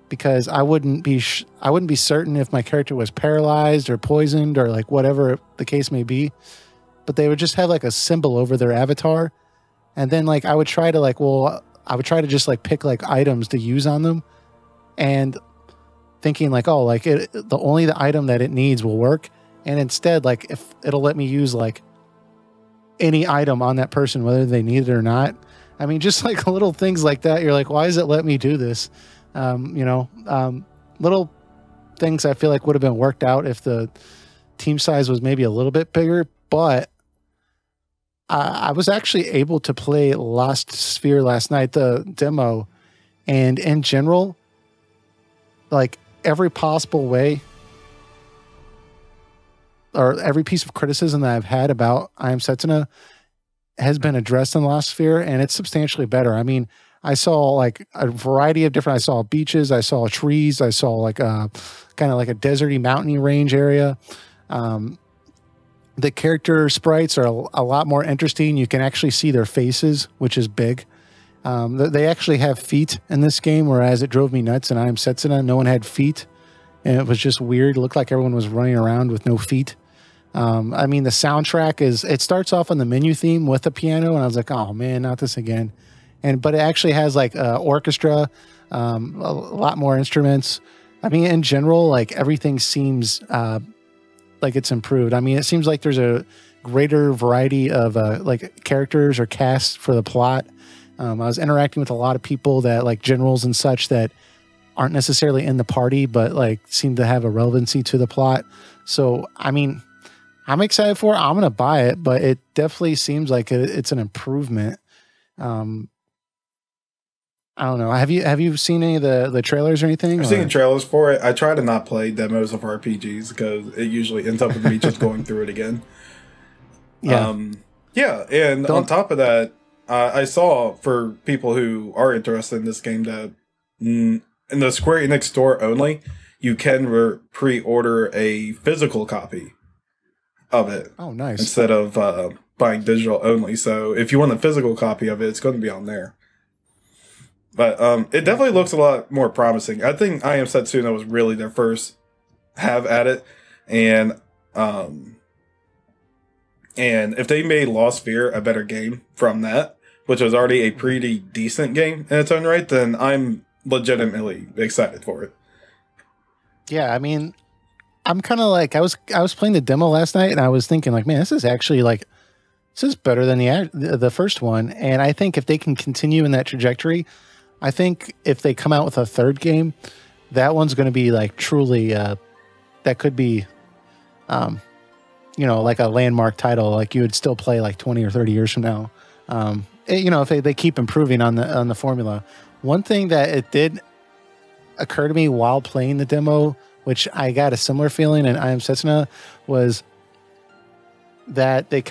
because I wouldn't be certain if my character was paralyzed or poisoned or like whatever the case may be. But they would just have like a symbol over their avatar, and then like I would try to just like pick like items to use on them, and thinking like, oh, like the item that it needs will work, and instead like if it'll let me use like any item on that person, whether they need it or not. I mean, just like little things like that. You're like, why does it let me do this? Little things I feel like would have been worked out if the team size was maybe a little bit bigger. But I was actually able to play Lost Sphear last night, the demo, and in general, like every possible way or every piece of criticism that I've had about I Am Setsuna has been addressed in Lost Sphear, and it's substantially better. I mean, I saw like a variety of different, I saw beaches, I saw trees, I saw like a kind of like a deserty mountainy range area. The character sprites are a lot more interesting. You can actually see their faces, which is big. They actually have feet in this game, whereas it drove me nuts and I Am Setsuna, no one had feet. And it was just weird. It looked like everyone was running around with no feet. I mean, the soundtrack it starts off on the menu theme with the piano, and I was like, oh man, not this again. But it actually has like orchestra, a lot more instruments. I mean, in general, like everything seems like it's improved. I mean, it seems like there's a greater variety of like characters or casts for the plot. I was interacting with a lot of people that like generals and such that aren't necessarily in the party, but like seem to have a relevancy to the plot. So, I mean, I'm excited for it. I'm going to buy it, but it definitely seems like it's an improvement. I don't know. Have you seen any of the trailers or anything? I've seen trailers for it. I try to not play demos of RPGs because it usually ends up with me just going through it again. Yeah. And on top of that, I saw for people who are interested in this game that in the Square Enix store only, you can pre-order a physical copy of it. Oh, nice. Instead of buying digital only. So if you want a physical copy of it, it's going to be on there. But it definitely looks a lot more promising. I think I Am Setsuna was really their first have at it. And if they made Lost Sphear a better game from that, which was already a pretty decent game in its own right, then I'm legitimately excited for it. Yeah, I mean, I'm kind of like, I was playing the demo last night and I was thinking like, man, this is actually like, this is better than the first one. And I think if they can continue in that trajectory, I think if they come out with a third game, that one's going to be like truly, that could be, like a landmark title, like you would still play like 20 or 30 years from now. If they keep improving on the formula. One thing that it did occur to me while playing the demo, which I got a similar feeling in I Am Setsuna, was that they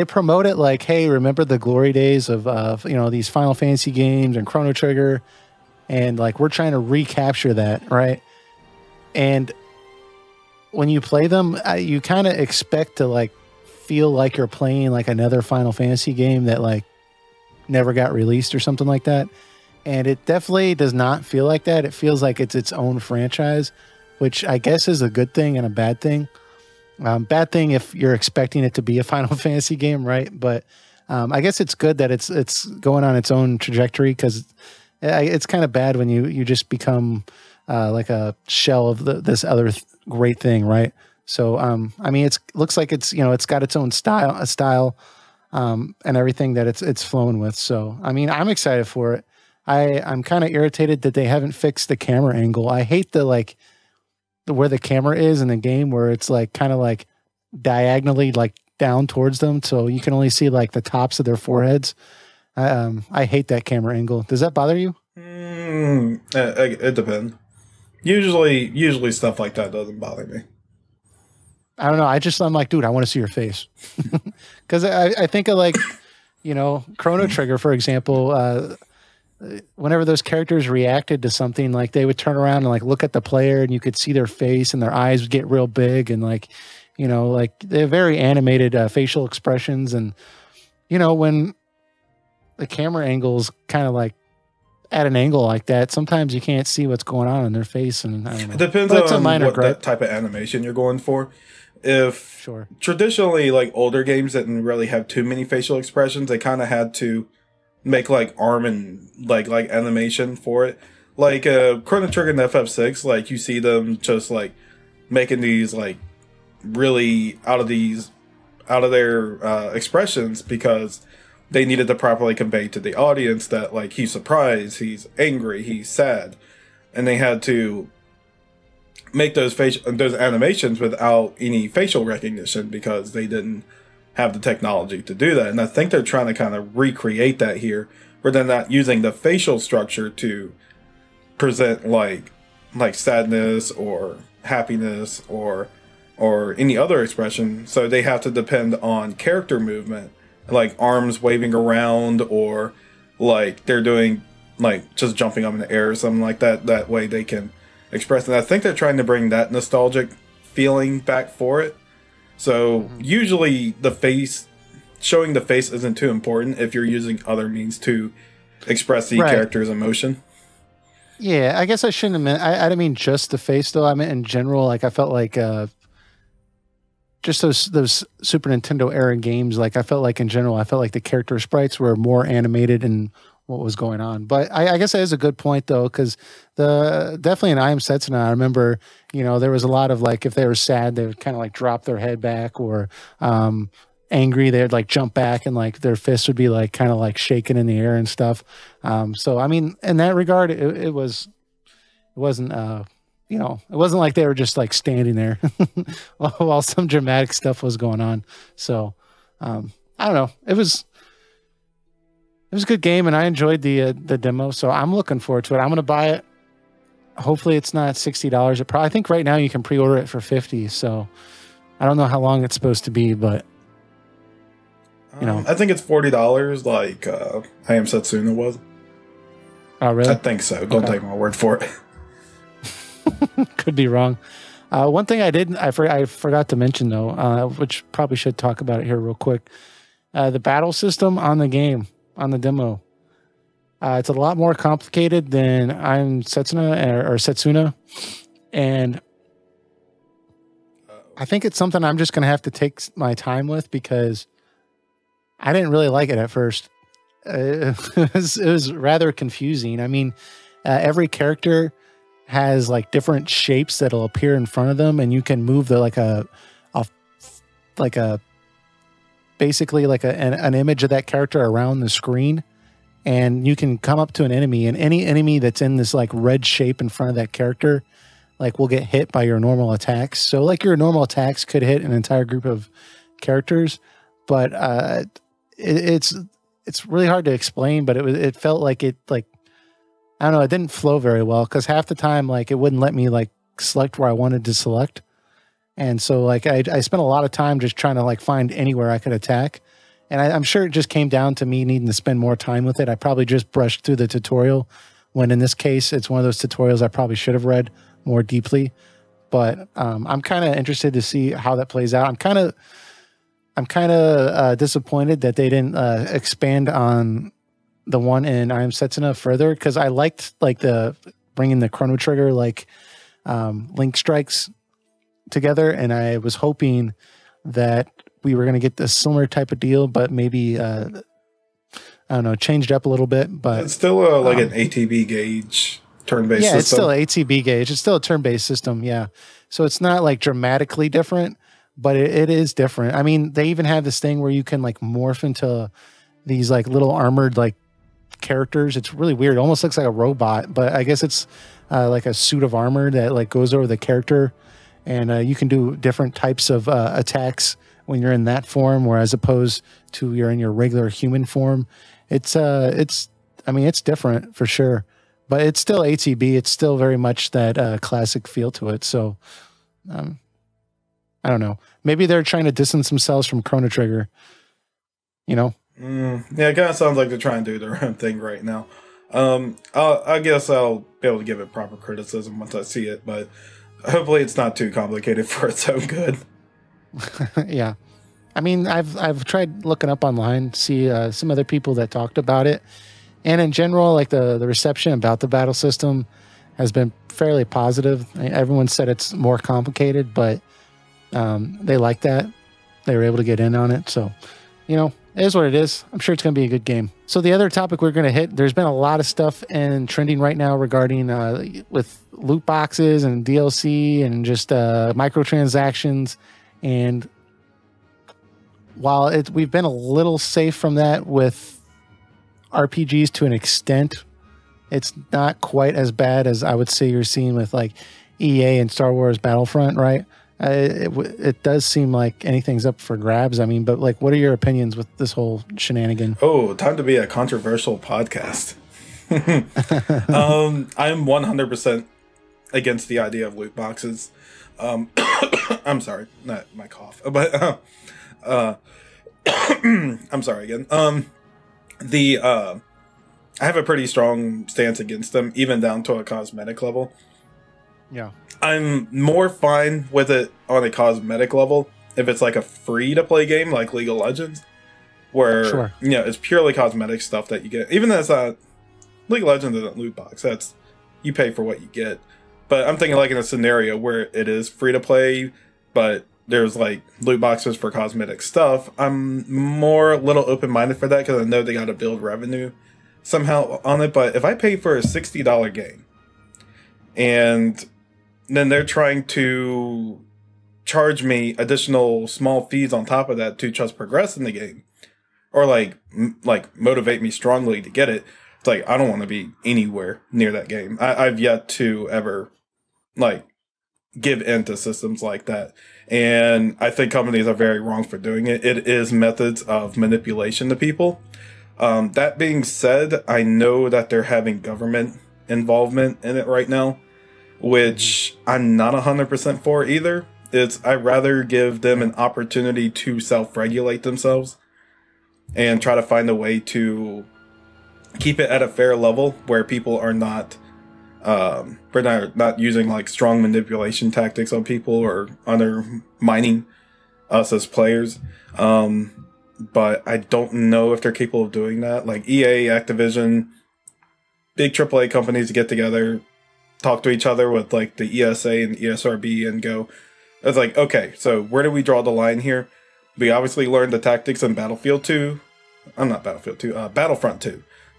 promote it like, hey, remember the glory days of these Final Fantasy games and Chrono Trigger, and like we're trying to recapture that, right? And when you play them, you kind of expect to like feel like you're playing like another Final Fantasy game that like never got released or something like that. And it definitely does not feel like that. It feels like it's its own franchise, which I guess is a good thing and a bad thing. Bad thing if you're expecting it to be a Final Fantasy game, right? But I guess it's good that it's going on its own trajectory, because it's kind of bad when you just become like a shell of this other great thing, right? So I mean, it looks like it's got its own style, and everything that it's flowing with. So I mean, I'm excited for it. I'm kind of irritated that they haven't fixed the camera angle. I hate where the camera is in the game, where it's like kind of like diagonally like down towards them, so you can only see like the tops of their foreheads. I hate that camera angle. Does that bother you? It depends. Usually stuff like that doesn't bother me. I don't know. I'm like, dude, I want to see your face. Because I think of like, Chrono Trigger, for example. Whenever those characters reacted to something, like they would turn around and like look at the player, and you could see their face and their eyes would get real big, and like, like they have very animated facial expressions. And you know, when the camera angle's kind of like at an angle like that, sometimes you can't see what's going on in their face, and I don't know. It depends on what type of animation you're going for. If traditionally, like, older games didn't really have too many facial expressions, they kind of had to make like arm and like animation for it. Like Chrono Trigger and FF6, like you see them just like making these like really out of their expressions because they needed to properly convey to the audience that, like, he's surprised, he's angry, he's sad. And they had to make those animations without any facial recognition because they didn't have the technology to do that. And I think they're trying to kind of recreate that here, where they're not using the facial structure to present like sadness or happiness or any other expression. So they have to depend on character movement, like arms waving around, or like they're doing like just jumping up in the air or something like that. That way they can express. And I think they're trying to bring that nostalgic feeling back for it. So usually showing the face isn't too important if you're using other means to express the character's emotion. Yeah, I guess I shouldn't have meant, I didn't mean just the face though. I meant in general, like I felt like just those Super Nintendo era games, like I felt like in general, I felt like the character sprites were more animated in what was going on. But I guess that is a good point though, because definitely in I Am Setsuna, I remember, you know, there was a lot of like, if they were sad, they would kind of like drop their head back, or angry, they'd like jump back and like their fists would be like kind of like shaking in the air and stuff. So I mean, in that regard, it wasn't you know, it wasn't like they were just like standing there while some dramatic stuff was going on. So I don't know. It was a good game, and I enjoyed the demo. So I'm looking forward to it. I'm going to buy it. Hopefully, it's not $60. I think right now you can pre-order it for $50. So I don't know how long it's supposed to be, but you know, I think it's $40. Like I Am Setsuna was. Oh, really? I think so. Don't take my word for it. Could be wrong. One thing I forgot to mention though, which probably should talk about it here real quick. The battle system on the game, on the demo, it's a lot more complicated than I'm Setsuna, and I think it's something I'm just going to have to take my time with because I didn't really like it at first. It was rather confusing. I mean, every character has like different shapes that'll appear in front of them, and you can move basically like an image of that character around the screen, and you can come up to an enemy, and any enemy that's in this like red shape in front of that character like will get hit by your normal attacks. So like your normal attacks could hit an entire group of characters, but it's really hard to explain, but it felt like it, like, I don't know, it didn't flow very well because half the time, like, it wouldn't let me like select where I wanted to select. And so like I spent a lot of time just trying to like find anywhere I could attack. And I'm sure it just came down to me needing to spend more time with it. I probably just brushed through the tutorial, when in this case, it's one of those tutorials I probably should have read more deeply. But I'm kind of interested to see how that plays out. I'm kind of disappointed that they didn't expand on the one in I Am Setsuna further, because I liked like the bringing the Chrono Trigger like link strikes together, and I was hoping that we were going to get this similar type of deal, but maybe I don't know, changed up a little bit. But it's still like an ATB gauge turn-based system. Yeah, it's still an ATB gauge. It's still a turn-based system. Yeah, so it's not like dramatically different, but it is different. I mean, they even have this thing where you can like morph into these like little armored like characters. It's really weird. It almost looks like a robot, but I guess it's like a suit of armor that like goes over the character, and you can do different types of attacks when you're in that form, whereas opposed to you're in your regular human form. It's I mean, it's different for sure, but it's still ATB. It's still very much that classic feel to it. So I don't know. Maybe they're trying to distance themselves from Chrono Trigger, you know? Yeah, it kind of sounds like they're trying to do their own thing right now. I guess I'll be able to give it proper criticism once I see it, but hopefully it's not too complicated for its own good. Yeah. I mean, I've tried looking up online, see some other people that talked about it, and in general, like the reception about the battle system has been fairly positive. Everyone said it's more complicated, but they like that. They were able to get in on it, so you know, it is what it is. I'm sure it's going to be a good game. So the other topic we're going to hit, there's been a lot of stuff and trending right now regarding with loot boxes and DLC and just microtransactions. And while we've been a little safe from that with RPGs to an extent, it's not quite as bad as I would say you're seeing with like EA and Star Wars Battlefront, right? It does seem like anything's up for grabs. I mean, but like, what are your opinions with this whole shenanigan? Oh, time to be a controversial podcast. I'm 100% against the idea of loot boxes. I'm sorry, not my cough, but I'm sorry again. I have a pretty strong stance against them, even down to a cosmetic level. Yeah. I'm more fine with it on a cosmetic level if it's like a free-to-play game like League of Legends, where sure, you know, it's purely cosmetic stuff that you get. Even though it's not League of Legends isn't loot box, that's you pay for what you get. But I'm thinking like in a scenario where it is free-to-play, but there's like loot boxes for cosmetic stuff. I'm more a little open-minded for that because I know they got to build revenue somehow on it. But if I pay for a $60 game and then they're trying to charge me additional small fees on top of that to just progress in the game, or like motivate me strongly to get it, it's like I don't want to be anywhere near that game. I've yet to ever like give in to systems like that, and I think companies are very wrong for doing it. It is methods of manipulation to people. That being said, I know that they're having government involvement in it right now, which I'm not 100% for either. I'd rather give them an opportunity to self-regulate themselves and try to find a way to keep it at a fair level where people are not using like strong manipulation tactics on people or undermining us as players. But I don't know if they're capable of doing that. Like EA, Activision, big AAA companies get together, talk to each other with like the ESA and ESRB and go, it's like, okay, so where do we draw the line here? We obviously learned the tactics in Battlefront 2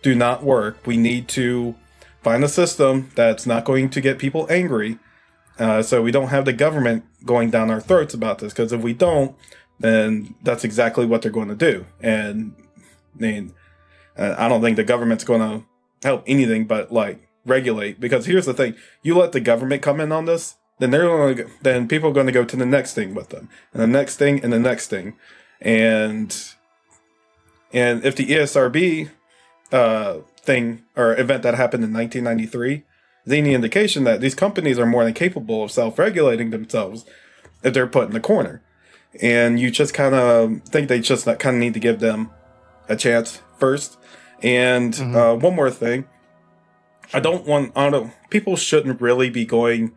do not work. We need to find a system that's not going to get people angry, so we don't have the government going down our throats about this, because if we don't, then that's exactly what they're going to do. And I mean, I don't think the government's going to help anything but like regulate, because here's the thing: you let the government come in on this, then then people are going to go to the next thing with them, and the next thing, and the next thing, and if the ESRB thing or event that happened in 1993 is any indication, that these companies are more than capable of self-regulating themselves if they're put in the corner, and you just kind of think they just kind of need to give them a chance first. And one more thing. People shouldn't really be going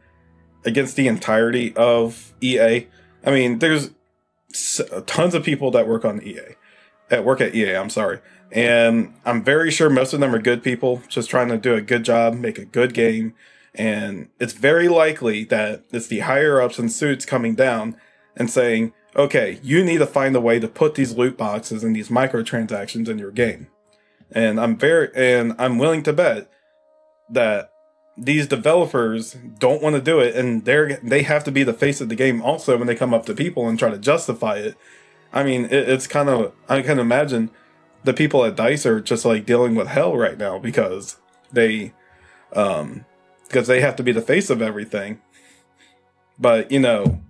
against the entirety of EA. I mean, there's tons of people that work at EA, I'm sorry. And I'm very sure most of them are good people, just trying to do a good job, make a good game. And it's very likely that it's the higher ups in suits coming down and saying, okay, you need to find a way to put these loot boxes and these microtransactions in your game. And I'm willing to bet that these developers don't want to do it, and they have to be the face of the game also when they come up to people and try to justify it. I mean, it's kind of, I can imagine the people at DICE are just like dealing with hell right now because they have to be the face of everything. But you know,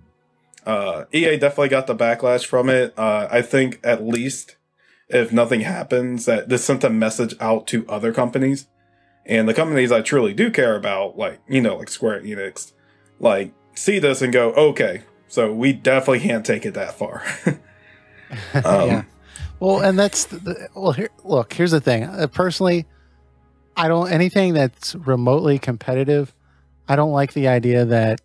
EA definitely got the backlash from it. I think at least if nothing happens, that this sent a message out to other companies. And the companies I truly do care about, like, you know, like Square Enix, like, see this and go, okay, so we definitely can't take it that far. Yeah. Well, and that's, here's the thing. Personally, I don't, anything that's remotely competitive, I don't like the idea that,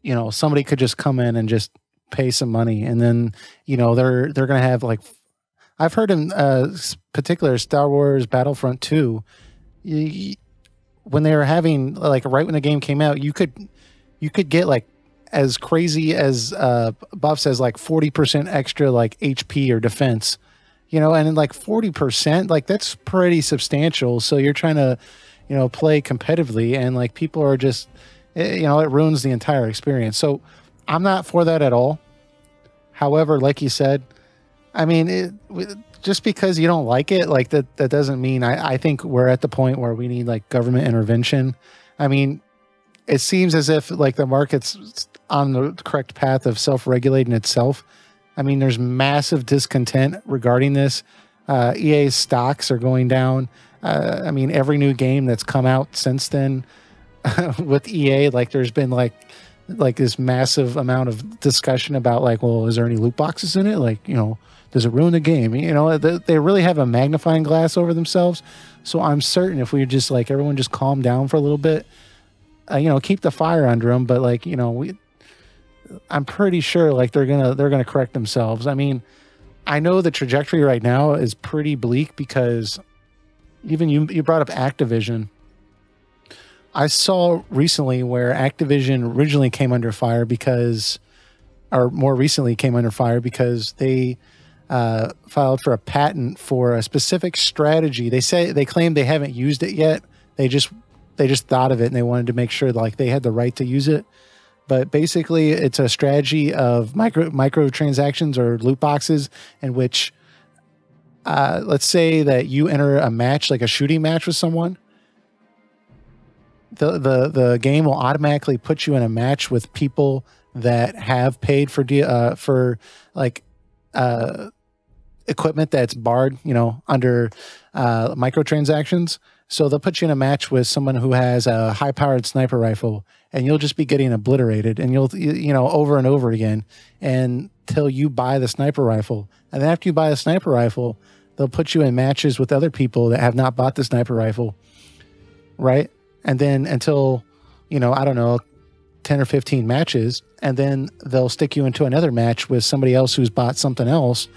you know, somebody could just come in and just pay some money, and then they're going to have like, I've heard in particular Star Wars Battlefront 2, when they were having like right when the game came out, you could get like as crazy as buffs as like 40% extra like HP or defense, and in like 40%, like that's pretty substantial. So you're trying to play competitively, and like people are just it ruins the entire experience. So I'm not for that at all. However, like you said, I mean, just because you don't like it, like that doesn't mean I think we're at the point where we need like government intervention. I mean, it seems as if like the market's on the correct path of self-regulating itself. I mean, there's massive discontent regarding this. EA's stocks are going down. I mean, every new game that's come out since then with EA, like there's been like this massive amount of discussion about like, well, is there any loot boxes in it? Like, does it ruin the game? They really have a magnifying glass over themselves. So I'm certain if we just like everyone just calm down for a little bit, keep the fire under them. But like, I'm pretty sure like they're gonna correct themselves. I mean, I know the trajectory right now is pretty bleak because even you brought up Activision. I saw recently where Activision originally came under fire more recently came under fire because they filed for a patent for a specific strategy. They claim they haven't used it yet. They just thought of it and they wanted to make sure like they had the right to use it. But basically, it's a strategy of microtransactions or loot boxes in which, let's say that you enter a match, like a shooting match with someone. The game will automatically put you in a match with people that have paid for equipment that's barred, under microtransactions. So they'll put you in a match with someone who has a high-powered sniper rifle, and you'll just be getting obliterated, and you'll over and over again until you buy the sniper rifle. And then after you buy the sniper rifle, they'll put you in matches with other people that have not bought the sniper rifle, right? And then until, I don't know, 10 or 15 matches, and then they'll stick you into another match with somebody else who's bought something else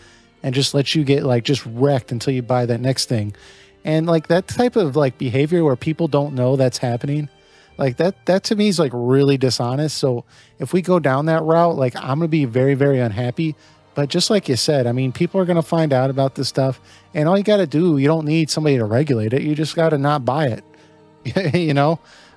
and just let you get like just wrecked until you buy that next thing. And like that type of like behavior where people don't know that's happening, like that to me is like really dishonest. So if we go down that route, like I'm going to be very, very unhappy. But just like you said, I mean, people are going to find out about this stuff, and all you got to do, you don't need somebody to regulate it. You just got to not buy it.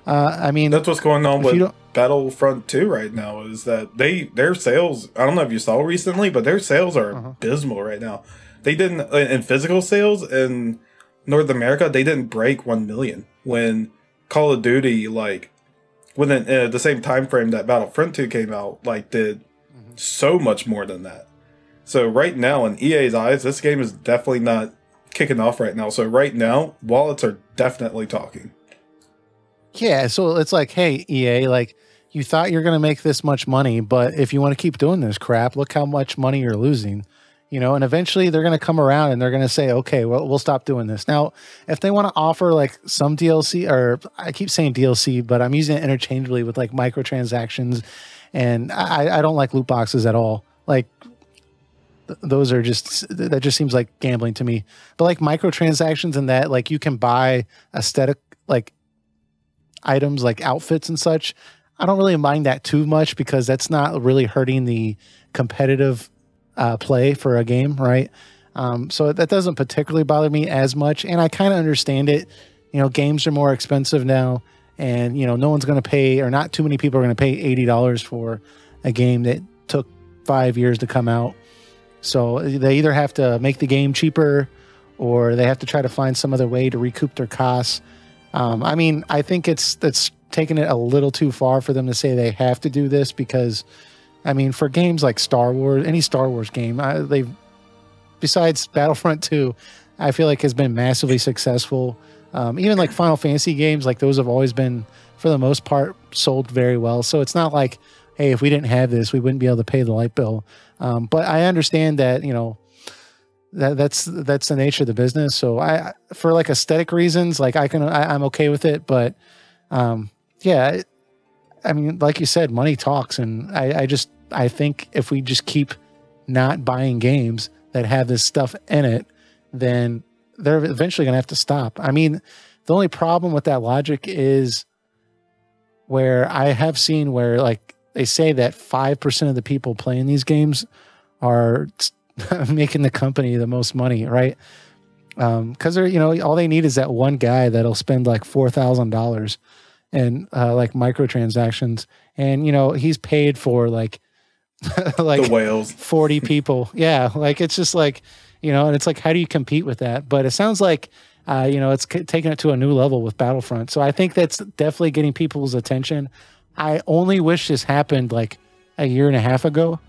I mean, that's what's going on with Battlefront 2 right now, is that their sales, I don't know if you saw recently, but their sales are abysmal right now. They didn't, in physical sales in North America, they didn't break 1 million when Call of Duty, like within the same time frame that Battlefront 2 came out, like did so much more than that. So right now in EA's eyes, this game is definitely not kicking off right now. So right now, wallets are definitely talking. Yeah, so it's like, hey, EA, like you thought you're going to make this much money, but if you want to keep doing this crap, look how much money you're losing, and eventually they're going to come around and they're going to say, okay, well, we'll stop doing this. Now, if they want to offer like some DLC, or I keep saying DLC, but I'm using it interchangeably with like microtransactions, and I don't like loot boxes at all. Like those are that just seems like gambling to me. But like microtransactions and that, like you can buy aesthetic, like items like outfits and such, I don't really mind that too much because that's not really hurting the competitive play for a game, right? So that doesn't particularly bother me as much, and I kind of understand it. Games are more expensive now, and no one's going to pay, or not too many people are going to pay $80 for a game that took 5 years to come out. So they either have to make the game cheaper, or they have to try to find some other way to recoup their costs. I mean, I think that's taking it a little too far for them to say they have to do this, because, I mean, for games like Star Wars, any Star Wars game, besides Battlefront 2, I feel like has been massively successful. Even like Final Fantasy games, like those have always been, for the most part, sold very well. So it's not like, hey, if we didn't have this, we wouldn't be able to pay the light bill. But I understand that, that's the nature of the business. So for like aesthetic reasons, like I'm okay with it. But yeah, I mean, like you said, money talks, and I just I think if we just keep not buying games that have this stuff in it, then they're eventually going to have to stop. I mean, the only problem with that logic is where I have seen where like they say that 5% of the people playing these games are making the company the most money, right? Because they're, you know, all they need is that one guy that'll spend like $4,000 and like microtransactions, and you know he's paid for like like The whales. 40 people. Yeah, like it's just like, you know, and it's like, how do you compete with that? But it sounds like you know, it's taking it to a new level with Battlefront. So I think that's definitely getting people's attention. I only wish this happened like a year and a half ago,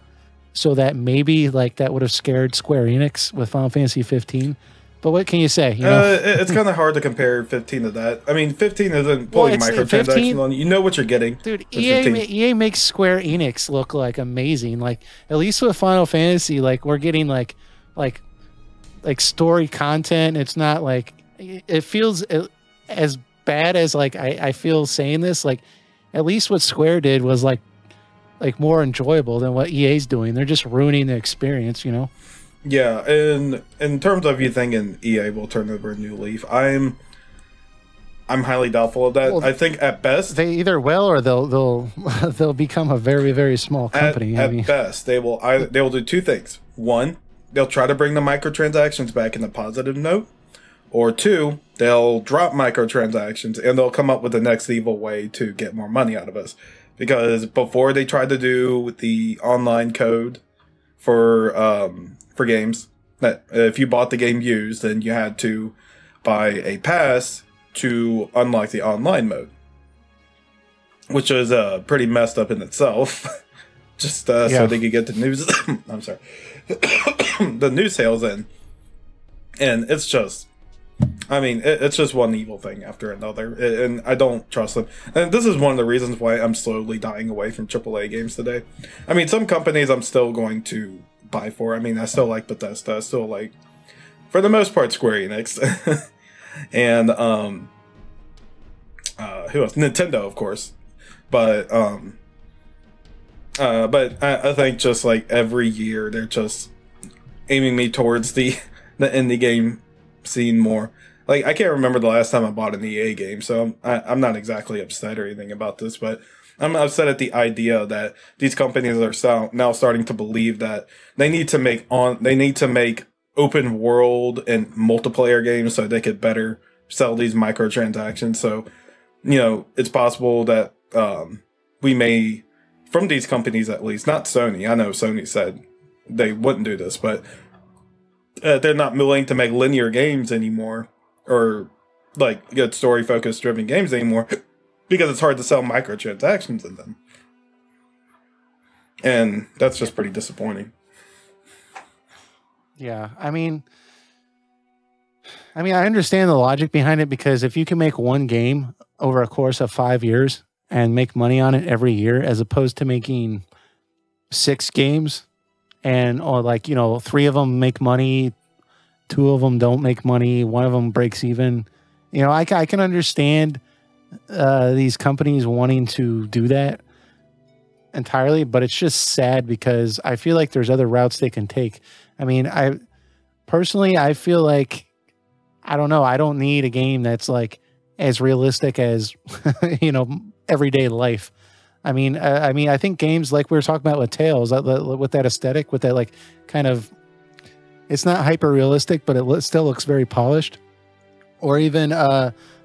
so that maybe like that would have scared Square Enix with Final Fantasy 15. But what can you say? You know? It's kind of hard to compare 15 to that. I mean, 15 isn't pulling microtransactions on you. You know what you're getting. Dude, EA makes Square Enix look like amazing. Like, at least with Final Fantasy, like we're getting like story content. It's not like, it feels as bad as like I feel saying this. Like, at least what Square did was like more enjoyable than what EA's doing. They're just ruining the experience, you know? Yeah, and in terms of you thinking EA will turn over a new leaf, I'm highly doubtful of that. Well, I think at best they either will or they'll become a very, very small company. At best, they will do two things. One, they'll try to bring the microtransactions back in a positive note, or two, they'll drop microtransactions and they'll come up with the next evil way to get more money out of us. Because before they tried to do the online code for games, that if you bought the game used, then you had to buy a pass to unlock the online mode, which is pretty messed up in itself. Just so they could get the news. I'm sorry, the news sales in, and it's just, I mean, it's just one evil thing after another, and I don't trust them. And this is one of the reasons why I'm slowly dying away from AAA games today. I mean, some companies I'm still going to buy for. I mean, I still like Bethesda. I still like, for the most part, Square Enix. And who else? Nintendo, of course. But I think just like every year they're just aiming me towards the indie game scene more. Like, I can't remember the last time I bought an EA game, so I'm not exactly upset or anything about this, but I'm upset at the idea that these companies are now starting to believe that they need to make open world and multiplayer games so they could better sell these microtransactions. So, you know, it's possible that we may, from these companies at least, not Sony. I know Sony said they wouldn't do this, but they're not willing to make linear games anymore, or like good story focused driven games anymore. Because it's hard to sell microtransactions in them. And that's just pretty disappointing. Yeah, I mean, I understand the logic behind it, because if you can make one game over a course of 5 years and make money on it every year, as opposed to making 6 games or like, you know, 3 of them make money, 2 of them don't make money, 1 of them breaks even. You know, I can understand these companies wanting to do that entirely, but it's just sad because I feel like there's other routes they can take. I mean, I feel like, I don't know, I don't need a game that's like as realistic as you know, everyday life. I mean, I think games like we were talking about with Tales, with that aesthetic, with that like kind of, it's not hyper realistic, but it still looks very polished. Or even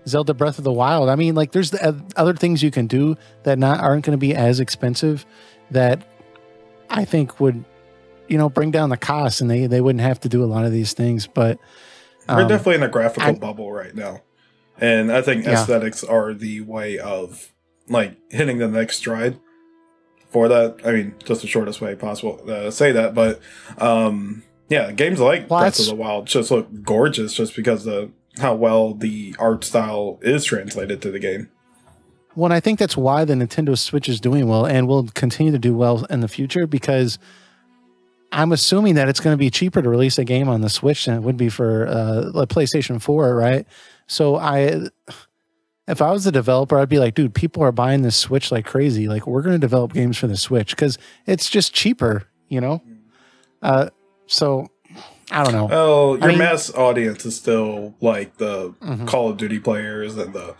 Zelda Breath of the Wild. I mean, like, there's other things you can do that aren't going to be as expensive, that I think would, you know, bring down the cost, and they wouldn't have to do a lot of these things. But we're definitely in a graphical bubble right now, and I think aesthetics are the way of like hitting the next stride for that. I mean, just the shortest way possible to say that, but yeah, games like Breath of the Wild just look gorgeous just because of how well the art style is translated to the game. Well, I think that's why the Nintendo Switch is doing well and will continue to do well in the future, because I'm assuming that it's going to be cheaper to release a game on the Switch than it would be for a PlayStation 4, right? So if I was a developer, I'd be like, dude, people are buying this Switch like crazy. Like, we're going to develop games for the Switch because it's just cheaper, you know? So I don't know. Oh, your mass audience is still like the Call of Duty players and the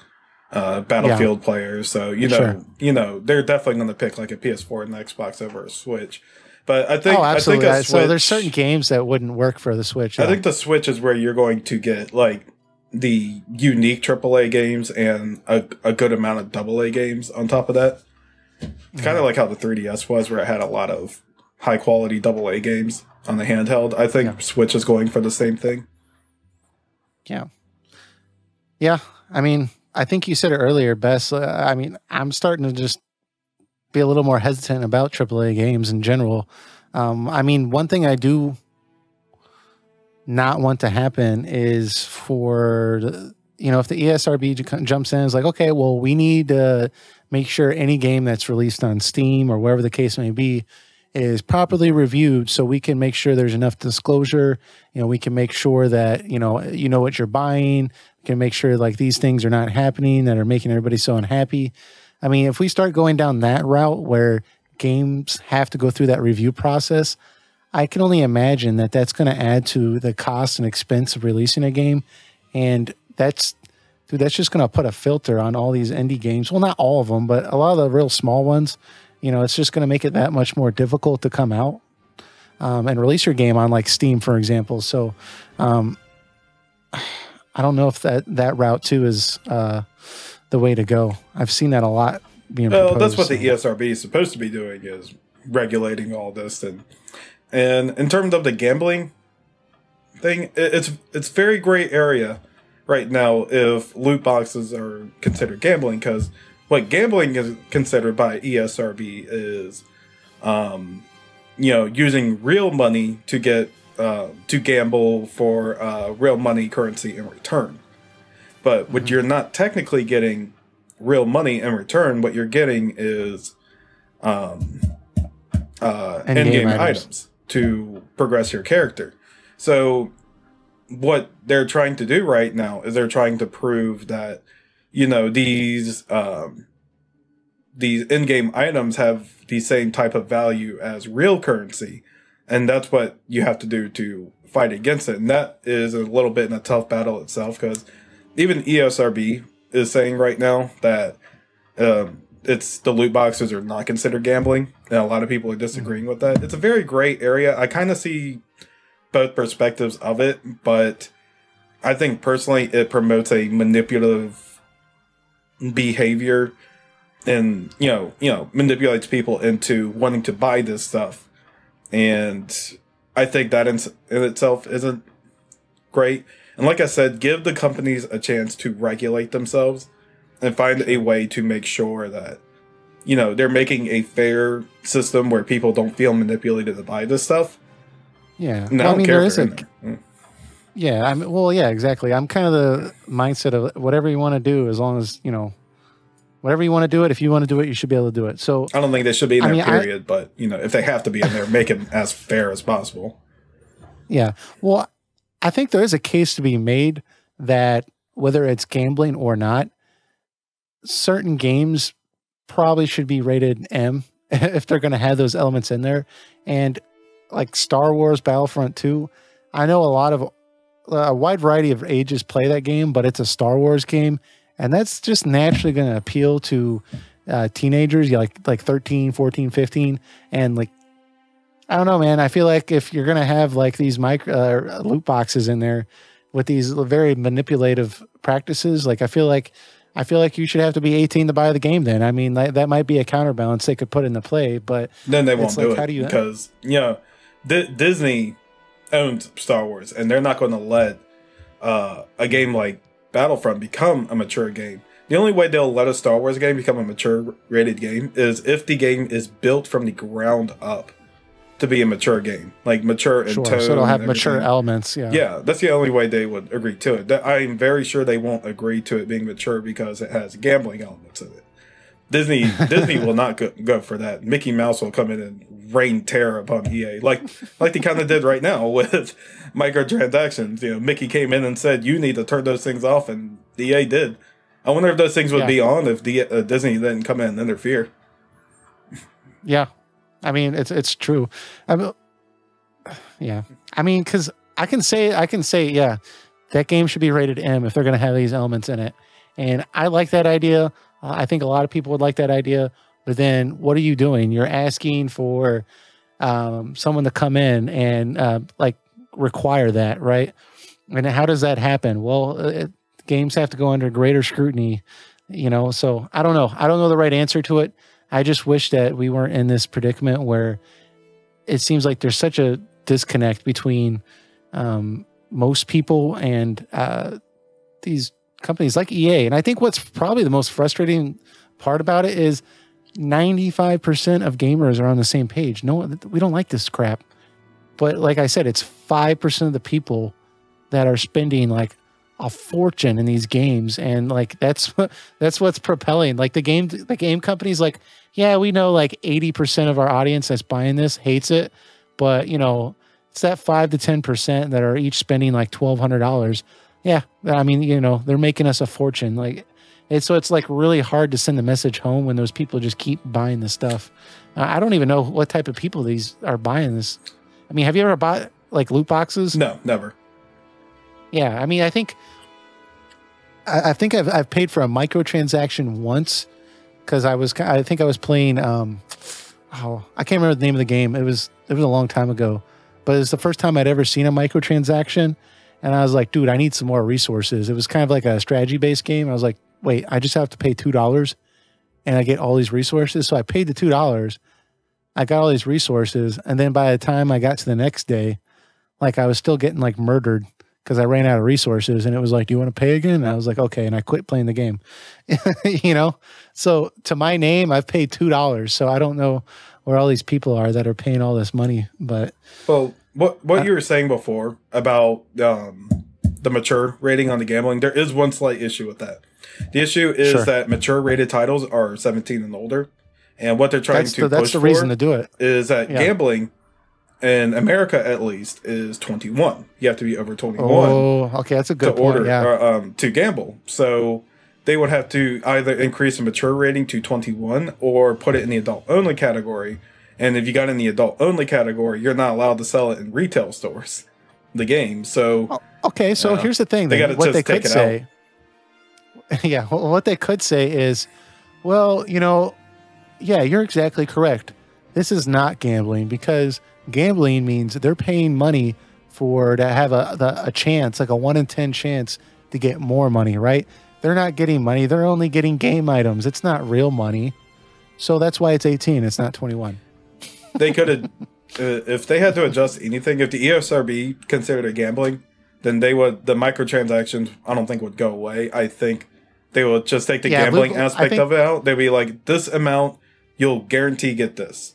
Battlefield players. So, they're definitely going to pick like a PS4 and the Xbox over a Switch. But I think, absolutely. I think so there's certain games that wouldn't work for the Switch. I think the Switch is where you're going to get like the unique AAA games and a good amount of AA games on top of that. It's kind of like how the 3DS was, where it had a lot of high quality AA games on the handheld. I think Switch is going for the same thing. Yeah. Yeah. I mean, I think you said it earlier, Bess. I mean, I'm starting to just be a little more hesitant about AAA games in general. I mean, one thing I do not want to happen is for, if the ESRB jumps in and is like, okay, well, we need to make sure any game that's released on Steam or wherever the case may be is properly reviewed so we can make sure there's enough disclosure. We can make sure that, you know what you're buying. We can make sure like these things are not happening that are making everybody so unhappy. I mean, if we start going down that route where games have to go through that review process, I can only imagine that that's going to add to the cost and expense of releasing a game. And that's just going to put a filter on all these indie games. Well, not all of them, but a lot of the real small ones. It's just going to make it that much more difficult to come out and release your game on like Steam, for example. So I don't know if that route too is the way to go. I've seen that a lot being proposed. That's what the ESRB is supposed to be doing, is regulating all this. And in terms of the gambling thing, it's very gray area right now if loot boxes are considered gambling, because what gambling is considered by ESRB is, using real money to get to gamble for real money currency in return. But what you're not technically getting real money in return, what you're getting is in-game items to progress your character. So what they're trying to do right now is they're trying to prove that, these in-game items have the same type of value as real currency. And that's what you have to do to fight against it. And that is a little bit in a tough battle itself, because even ESRB is saying right now that it's the loot boxes are not considered gambling. And a lot of people are disagreeing with that. It's a very gray area. I kind of see both perspectives of it, but I think personally it promotes a manipulative behavior and, manipulates people into wanting to buy this stuff. And I think that in itself isn't great. And like I said, give the companies a chance to regulate themselves and find a way to make sure that, they're making a fair system where people don't feel manipulated to buy this stuff. Yeah. No, there is Yeah. Exactly. I'm kind of the mindset of whatever you want to do, as long as, whatever you want to do it. If you want to do it, you should be able to do it. So I don't think they should be in there, period. But, if they have to be in there, make it as fair as possible. Yeah. Well, I think there is a case to be made that whether it's gambling or not, certain games probably should be rated M if they're going to have those elements in there. And like Star Wars Battlefront 2, I know a wide variety of ages play that game, but it's a Star Wars game. And that's just naturally going to appeal to teenagers, like 13, 14, 15. And like, I don't know, man. I feel like if you're going to have like these loot boxes in there with these very manipulative practices, like I feel like you should have to be 18 to buy the game then. I mean, that might be a counterbalance they could put into play, but then they won't do it because, Disney owns Star Wars and they're not going to let a game like Battlefront become a mature game. The only way they'll let a Star Wars game become a mature rated game is if the game is built from the ground up to be a mature game, like mature in tone. So it'll have mature elements. Yeah. Yeah. That's the only way they would agree to it. I'm very sure they won't agree to it being mature because it has gambling elements in it. Disney will not go for that. Mickey Mouse will come in and rain terror upon EA, like they kind of did right now with microtransactions. Mickey came in and said, "You need to turn those things off," and EA did. I wonder if those things would be on if Disney didn't come in and interfere. Yeah, I mean it's true. Yeah, I mean because I can say yeah, that game should be rated M if they're going to have these elements in it, and I like that idea. I think a lot of people would like that idea. But then, what are you doing? You're asking for someone to come in and like require that, right? And how does that happen? Well, games have to go under greater scrutiny, you know. So I don't know. I don't know the right answer to it. I just wish that we weren't in this predicament where it seems like there's such a disconnect between most people and these companies like EA. And I think what's probably the most frustrating part about it is 95% of gamers are on the same page. No, we don't like this crap. But like I said, it's 5% of the people that are spending like a fortune in these games, and like that's what's propelling. Like the game companies, like, yeah, we know like 80% of our audience that's buying this hates it, but you know, it's that 5 to 10% that are each spending like $1,200. Yeah, I mean, you know, they're making us a fortune. Like, so it's like really hard to send the message home when those people just keep buying this stuff. I don't even know what type of people these are buying this. I mean, have you ever bought like loot boxes? No, never. Yeah, I mean, I think I've paid for a microtransaction once because I think I was playing I can't remember the name of the game. It was a long time ago, but it's the first time I'd ever seen a microtransaction, and I was like, dude, I need some more resources. It was kind of like a strategy based game. I was like, wait, I just have to pay $2 and I get all these resources. So I paid the $2. I got all these resources, and then by the time I got to the next day, like I was still getting like murdered because I ran out of resources, and it was like, do you want to pay again? And I was like, okay. And I quit playing the game, you know? So to my name, I've paid $2. So I don't know where all these people are that are paying all this money, but. Well, what you were saying before about the mature rating on the gambling, there is one slight issue with that. The issue is that mature rated titles are 17 and older. And what they're trying to push for reason to do it is that gambling in America, at least, is 21. You have to be over 21. Oh, okay, that's a good point. To gamble. So they would have to either increase the mature rating to 21 or put it in the adult only category. And if you got in the adult only category, you're not allowed to sell it in retail stores. The game. So okay, so here's the thing. They got to just take it out. Yeah, well, what they could say is, well, you know, yeah, you're exactly correct. This is not gambling, because gambling means they're paying money to have a chance, like a 1 in 10 chance to get more money, right? They're not getting money. They're only getting game items. It's not real money. So that's why it's 18. It's not 21. They could have, if they had to adjust anything, if the ESRB considered it gambling, then the microtransactions, I don't think would go away. I think they would just take the gambling aspect of it out. They'd be like, this amount, you'll guarantee get this.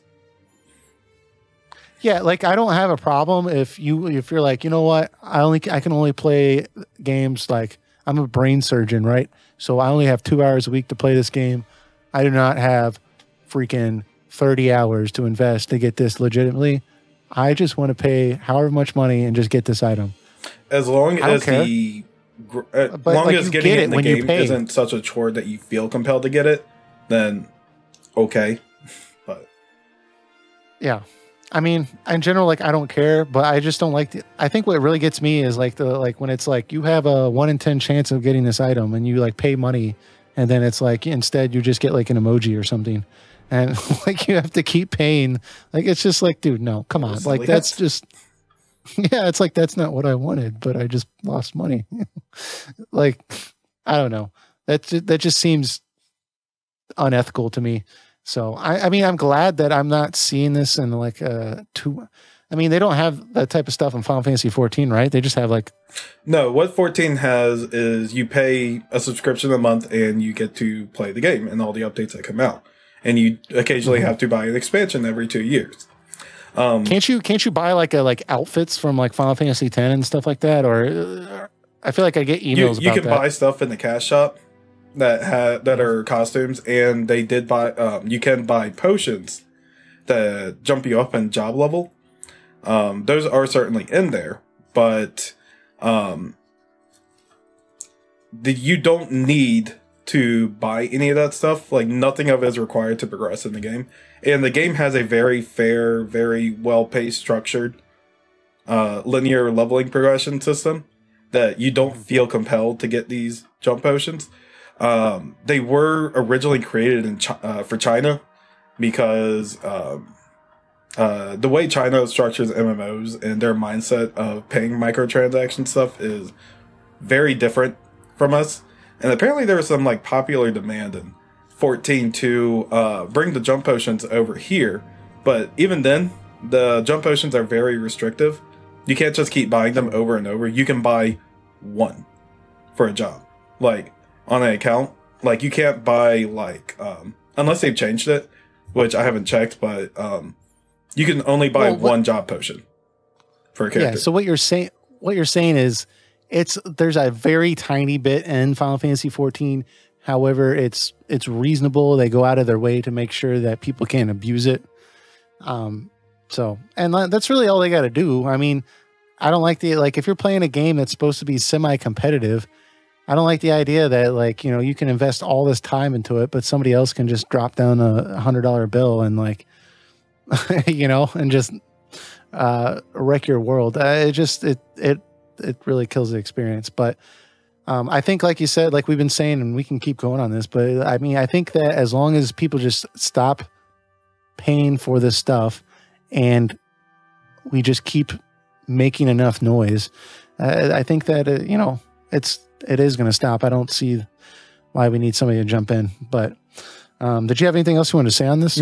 Yeah, like I don't have a problem if you're like, you know what, I can only play games, like I'm a brain surgeon, right? So I only have 2 hours a week to play this game. I do not have freaking 30 hours to invest to get this legitimately. I just want to pay however much money and just get this item. As long as getting it in the game isn't such a chore that you feel compelled to get it, then okay. But yeah, I mean, in general, like I don't care, but I just don't like I think what really gets me is like when it's like you have a 1 in 10 chance of getting this item and you like pay money, and then it's like instead you just get like an emoji or something, and like you have to keep paying. Like it's just like, dude, no, come on, like that's just. Yeah, it's like that's not what I wanted, but I just lost money. Like, I don't know. That just seems unethical to me. So I mean, I'm glad that I'm not seeing this in like I mean, they don't have that type of stuff in Final Fantasy 14, right? They just have like. No, what 14 has is you pay a subscription a month and you get to play the game and all the updates that come out, and you occasionally have to buy an expansion every 2 years. Can't you buy like outfits from like Final Fantasy X and stuff like that? Or I feel like I get emails about that. You can buy stuff in the cash shop that are costumes, and they did buy. You can buy potions that jump you up in job level. Those are certainly in there, but you don't need to buy any of that stuff. Like, nothing of it is required to progress in the game. And the game has a very fair, very well-paced, structured, linear leveling progression system that you don't feel compelled to get these jump potions. They were originally created in for China because the way China structures MMOs and their mindset of paying microtransaction stuff is very different from us. And apparently there was some like popular demand in 14 to bring the jump potions over here. But even then, the jump potions are very restrictive. You can't just keep buying them over and over. You can buy one for a job, like on an account. Like, you can't buy like unless they've changed it, which I haven't checked, but you can only buy one job potion for a character. Yeah. So what you're saying is there's a very tiny bit in Final Fantasy 14. However, it's reasonable. They go out of their way to make sure that people can't abuse it. So, and that's really all they got to do. I mean, I don't like if you're playing a game that's supposed to be semi-competitive, I don't like the idea that, like, you know, you can invest all this time into it, but somebody else can just drop down a $100 bill and, like, you know, and just wreck your world. It really kills the experience. But I think, like you said, like we've been saying, and we can keep going on this, but I mean, I think that as long as people just stop paying for this stuff and we just keep making enough noise, I think that, you know, it is going to stop. I don't see why we need somebody to jump in. But did you have anything else you wanted to say on this?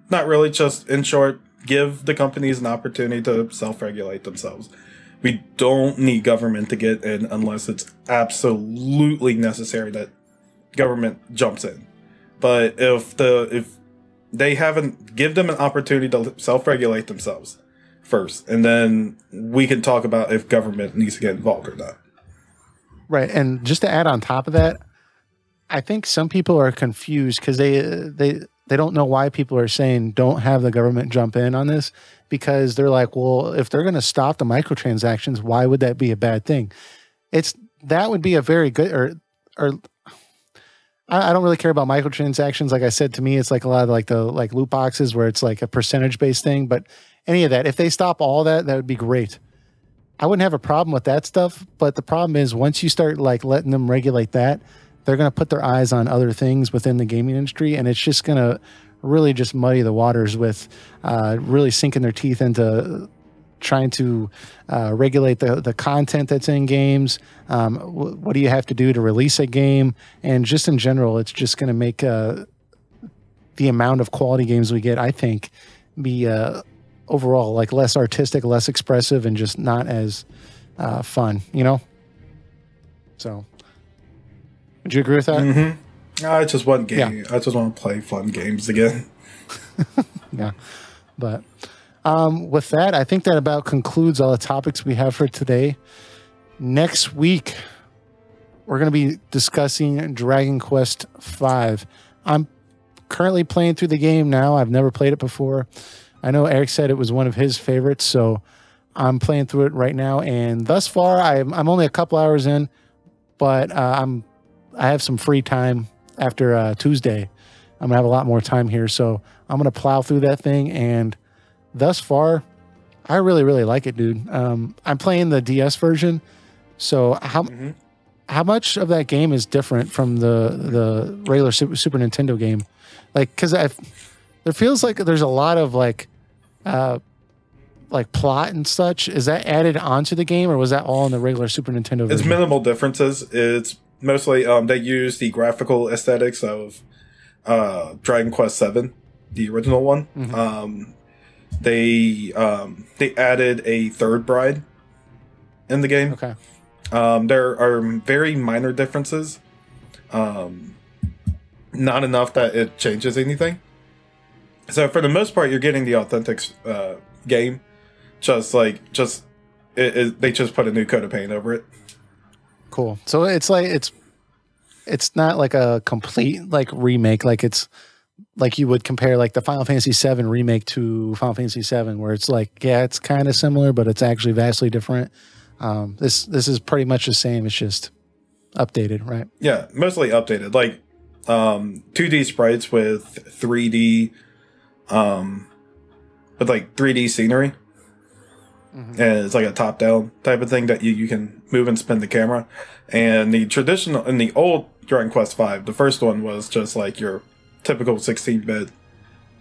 Not really. Just in short, give the companies an opportunity to self-regulate themselves. We don't need government to get in unless it's absolutely necessary that government jumps in. But if they haven't, give them an opportunity to self-regulate themselves first, and then we can talk about if government needs to get involved or not. Right. And just to add on top of that, I think some people are confused because they don't know why people are saying don't have the government jump in on this, because they're like, well, if they're going to stop the microtransactions, why would that be a bad thing? That would be a very good, or I don't really care about microtransactions. Like I said, to me, it's like a lot of like the loot boxes where it's like a percentage based thing. But any of that, if they stop all that, that would be great. I wouldn't have a problem with that stuff. But the problem is once you start like letting them regulate that, they're going to put their eyes on other things within the gaming industry. And it's just going to really just muddy the waters with really sinking their teeth into trying to regulate the content that's in games. What do you have to do to release a game? And just in general, it's just going to make the amount of quality games we get, I think, be overall like less artistic, less expressive, and just not as fun, you know? So, would you agree with that? Mm-hmm. It's just one game. Yeah. I just want to play fun games again. Yeah. But with that, I think that about concludes all the topics we have for today. Next week, we're going to be discussing Dragon Quest V. I'm currently playing through the game now. I've never played it before. I know Eric said it was one of his favorites, so I'm playing through it right now. And thus far, I'm only a couple hours in, but I have some free time after Tuesday. I'm gonna have a lot more time here, so I'm gonna plow through that thing. And thus far, I really, really like it, dude. I'm playing the DS version, so how much of that game is different from the regular Super Nintendo game? Like, because there feels like there's a lot of like plot and such. Is that added onto the game, or was that all in the regular Super Nintendo version? It's minimal differences. It's mostly they use the graphical aesthetics of Dragon Quest VII, the original one. Mm-hmm. They added a third bride in the game. Okay. There are very minor differences. Not enough that it changes anything. So for the most part, you're getting the authentic game. They just put a new coat of paint over it. Cool. So it's like it's not like a complete like remake. Like it's like you would compare like the Final Fantasy VII remake to Final Fantasy VII, where it's like, yeah, it's kind of similar, but it's actually vastly different. This is pretty much the same. It's just updated, right? Yeah, mostly updated. Like 2D sprites with 3D, with like 3D scenery. And it's like a top-down type of thing that you can move and spin the camera. And the traditional, in the old Dragon Quest V, the first one was just like your typical 16-bit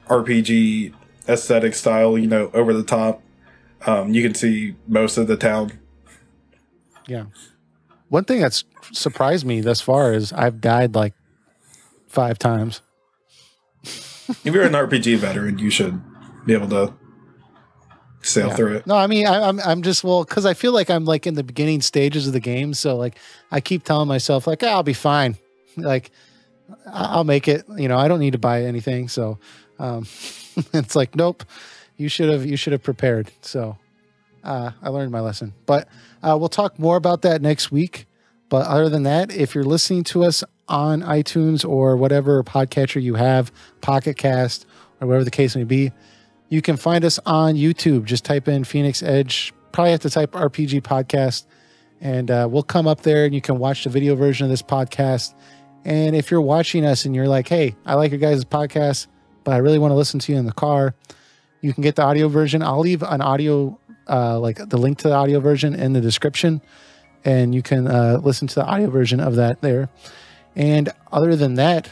RPG aesthetic style, you know, over the top. You can see most of the town. Yeah. One thing that's surprised me thus far is I've died like 5 times. If you're an RPG veteran, you should be able to sail through it. No, I mean, I'm just, well, because I feel like I'm like in the beginning stages of the game. So like I keep telling myself like, I'll be fine. Like I'll make it, you know, I don't need to buy anything. So it's like, nope, you should have prepared. So I learned my lesson, but we'll talk more about that next week. But other than that, if you're listening to us on iTunes or whatever podcatcher you have, Pocket Cast or whatever the case may be, you can find us on YouTube. Just type in Phoenix Edge. Probably have to type RPG Podcast, and we'll come up there, and you can watch the video version of this podcast. And if you're watching us and you're like, hey, I like your guys' podcast, but I really want to listen to you in the car, you can get the audio version. I'll leave an audio, like the link to the audio version in the description, and you can listen to the audio version of that there. And other than that,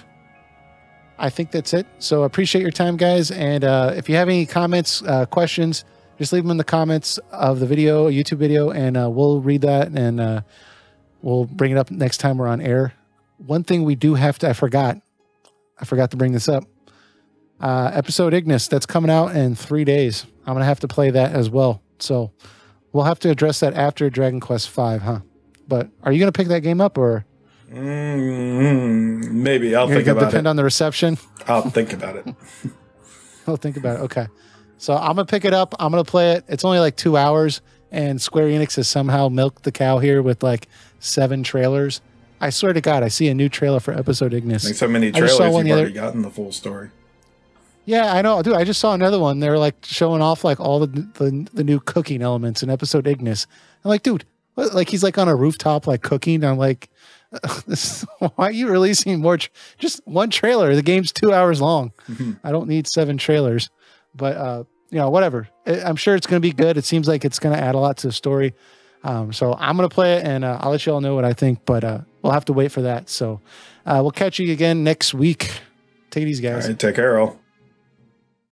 I think that's it. So appreciate your time, guys. And if you have any comments, questions, just leave them in the comments of the video, YouTube video, and we'll read that, and we'll bring it up next time we're on air. One thing we do have to, I forgot to bring this up. Episode Ignis, that's coming out in 3 days. I'm going to have to play that as well. So we'll have to address that after Dragon Quest V, huh? But are you going to pick that game up, or? Maybe. I'll think about it. Depend on the reception. I'll think about it. I'll think about it. Okay. So I'm going to pick it up. I'm going to play it. It's only like 2 hours, and Square Enix has somehow milked the cow here with like 7 trailers. I swear to God, I see a new trailer for Episode Ignis. Like so many trailers, you've already gotten the full story. Yeah, I know. Dude, I just saw another one. They were like showing off like all the new cooking elements in Episode Ignis. I'm like, dude, what? Like he's like on a rooftop like cooking. I'm like, why are you releasing more? Just one trailer. The game's 2 hours long. I don't need 7 trailers. But you know, whatever. I'm sure it's going to be good. It seems like it's going to add a lot to the story. So I'm going to play it, and I'll let you all know what I think. But we'll have to wait for that. So we'll catch you again next week. Take it easy, guys. All right, take care, all.